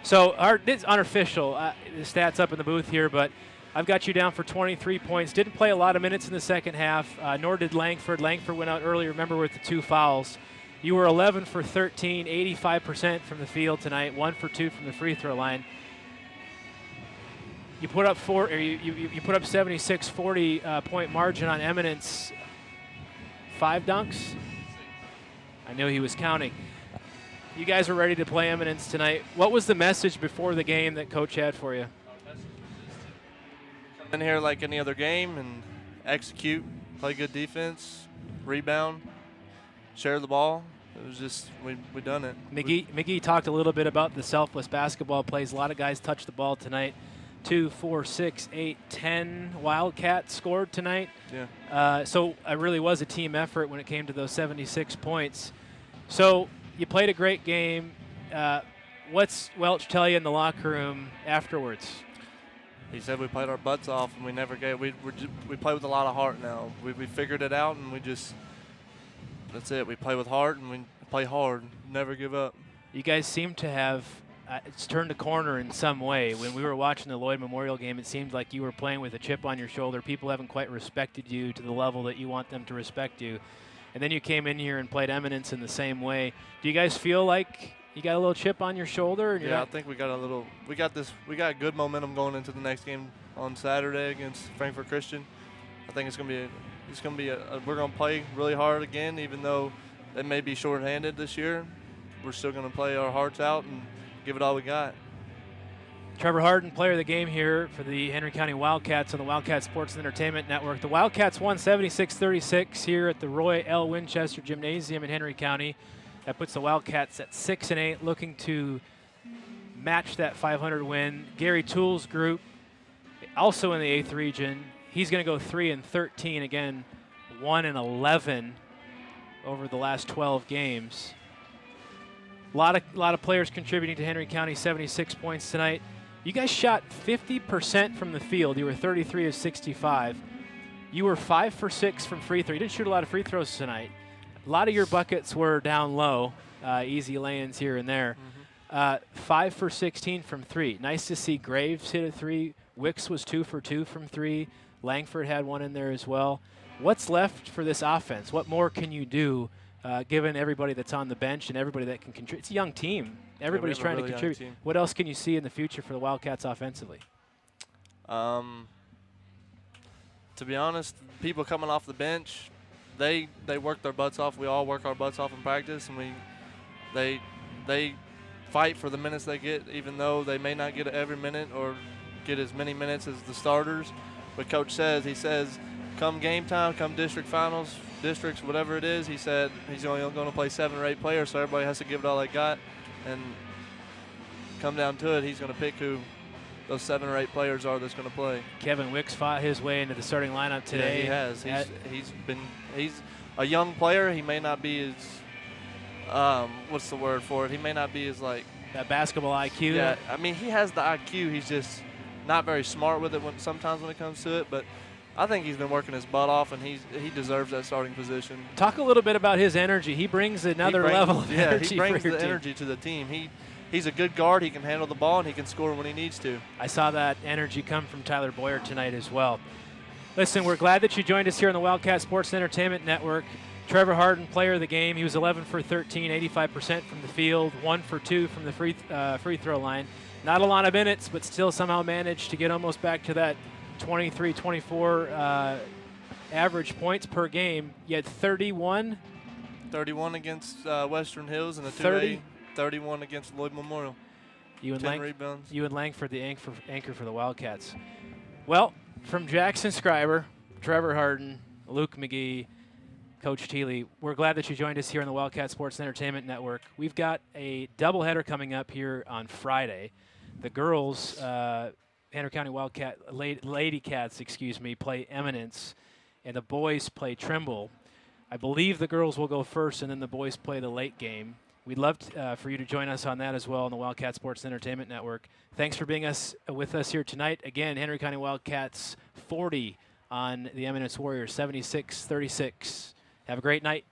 So it's unofficial. The stats up in the booth here, but I've got you down for 23 points. Didn't play a lot of minutes in the second half, nor did Langford. Langford went out early, remember, with the 2 fouls. You were 11 for 13, 85% from the field tonight, 1 for 2 from the free throw line. You put up you put up 76-40 point margin on Eminence. 5 dunks. I knew he was counting. You guys were ready to play Eminence tonight. What was the message before the game that Coach had for you? In here like any other game and execute, play good defense, rebound, share the ball. It was just we done it. McGee talked a little bit about the selfless basketball plays. A lot of guys touched the ball tonight. 2, 4, 6, 8, 10 Wildcats scored tonight. Yeah. So it really was a team effort when it came to those 76 points. So you played a great game. What's Welch tell you in the locker room afterwards? He said we played our butts off and we never gave. We play with a lot of heart now. We figured it out and that's it. We play with heart and we play hard. Never give up. You guys seem to have it's turned a corner in some way. When we were watching the Lloyd Memorial game, it seemed like you were playing with a chip on your shoulder. People haven't quite respected you to the level that you want them to respect you. And then you came in here and played Eminence in the same way. Do you guys feel like you got a little chip on your shoulder? And yeah, I think we got good momentum going into the next game on Saturday against Frankfort Christian. I think we're going to play really hard again, even though they may be shorthanded this year. We're still going to play our hearts out and give it all we got. Trevor Harden, player of the game here for the Henry County Wildcats on the Wildcat Sports and Entertainment Network. The Wildcats won 76-36 here at the Roy L. Winchester Gymnasium in Henry County. That puts the Wildcats at 6-8, looking to match that 500 win. Gary Toole's group, also in the 8th region, he's going to go 3-13 again, 1-11 over the last 12 games. A lot of players contributing to Henry County, 76 points tonight. You guys shot 50% from the field. You were 33 of 65. You were 5 for 6 from free throw. You didn't shoot a lot of free throws tonight. A lot of your buckets were down low, easy lay-ins here and there. 5 for 16 from 3. Nice to see Graves hit a 3. Wicks was 2 for 2 from 3. Langford had 1 in there as well. What's left for this offense? What more can you do, given everybody that's on the bench and everybody that can contribute? It's a young team. Everybody's trying to contribute. What else can you see in the future for the Wildcats offensively? To be honest, people coming off the bench, they work their butts off. We all work our butts off in practice, and they fight for the minutes they get, even though they may not get every minute or get as many minutes as the starters. But Coach says, he says, come game time, come district finals, districts, whatever it is, he said he's only going to play 7 or 8 players, so everybody has to give it all they got. And come down to it, he's going to pick who those 7 or 8 players are that's going to play. Kevin Wicks fought his way into the starting lineup today. Yeah, he has. He's a young player. He may not be as what's the word for it? He may not be as like that basketball IQ. Yeah, I mean he has the IQ. not very smart with it sometimes when it comes to it, but I think he's been working his butt off, and he deserves that starting position. Talk a little bit about his energy. He brings another level of energy. He brings for your the team. energy to the team. He's a good guard. He can handle the ball, and he can score when he needs to. I saw that energy come from Tyler Boyer tonight as well. Listen, we're glad that you joined us here on the Wildcat Sports Entertainment Network. Trevor Harden, player of the game. He was 11 for 13, 85% from the field, 1 for 2 from the free throw line. Not a lot of minutes, but still somehow managed to get almost back to that 23, 24 average points per game. You had 31. 31 against Western Hills and a 30. 2A, 31 against Lloyd Memorial. You and 10 rebounds. You and Langford, the anchor for the Wildcats. Well, from Jackson Scriber, Trevor Harden, Luke McGee, Coach Thiele, we're glad that you joined us here on the Wildcat Sports Entertainment Network. We've got a doubleheader coming up here on Friday. The girls, Henry County Wildcat, Lady Cats, play Eminence, and the boys play Trimble. I believe the girls will go first, and then the boys play the late game. We'd love for you to join us on that as well on the Wildcat Sports Entertainment Network. Thanks for being with us here tonight. Again, Henry County Wildcats 40 on the Eminence Warriors, 76-36. Have a great night.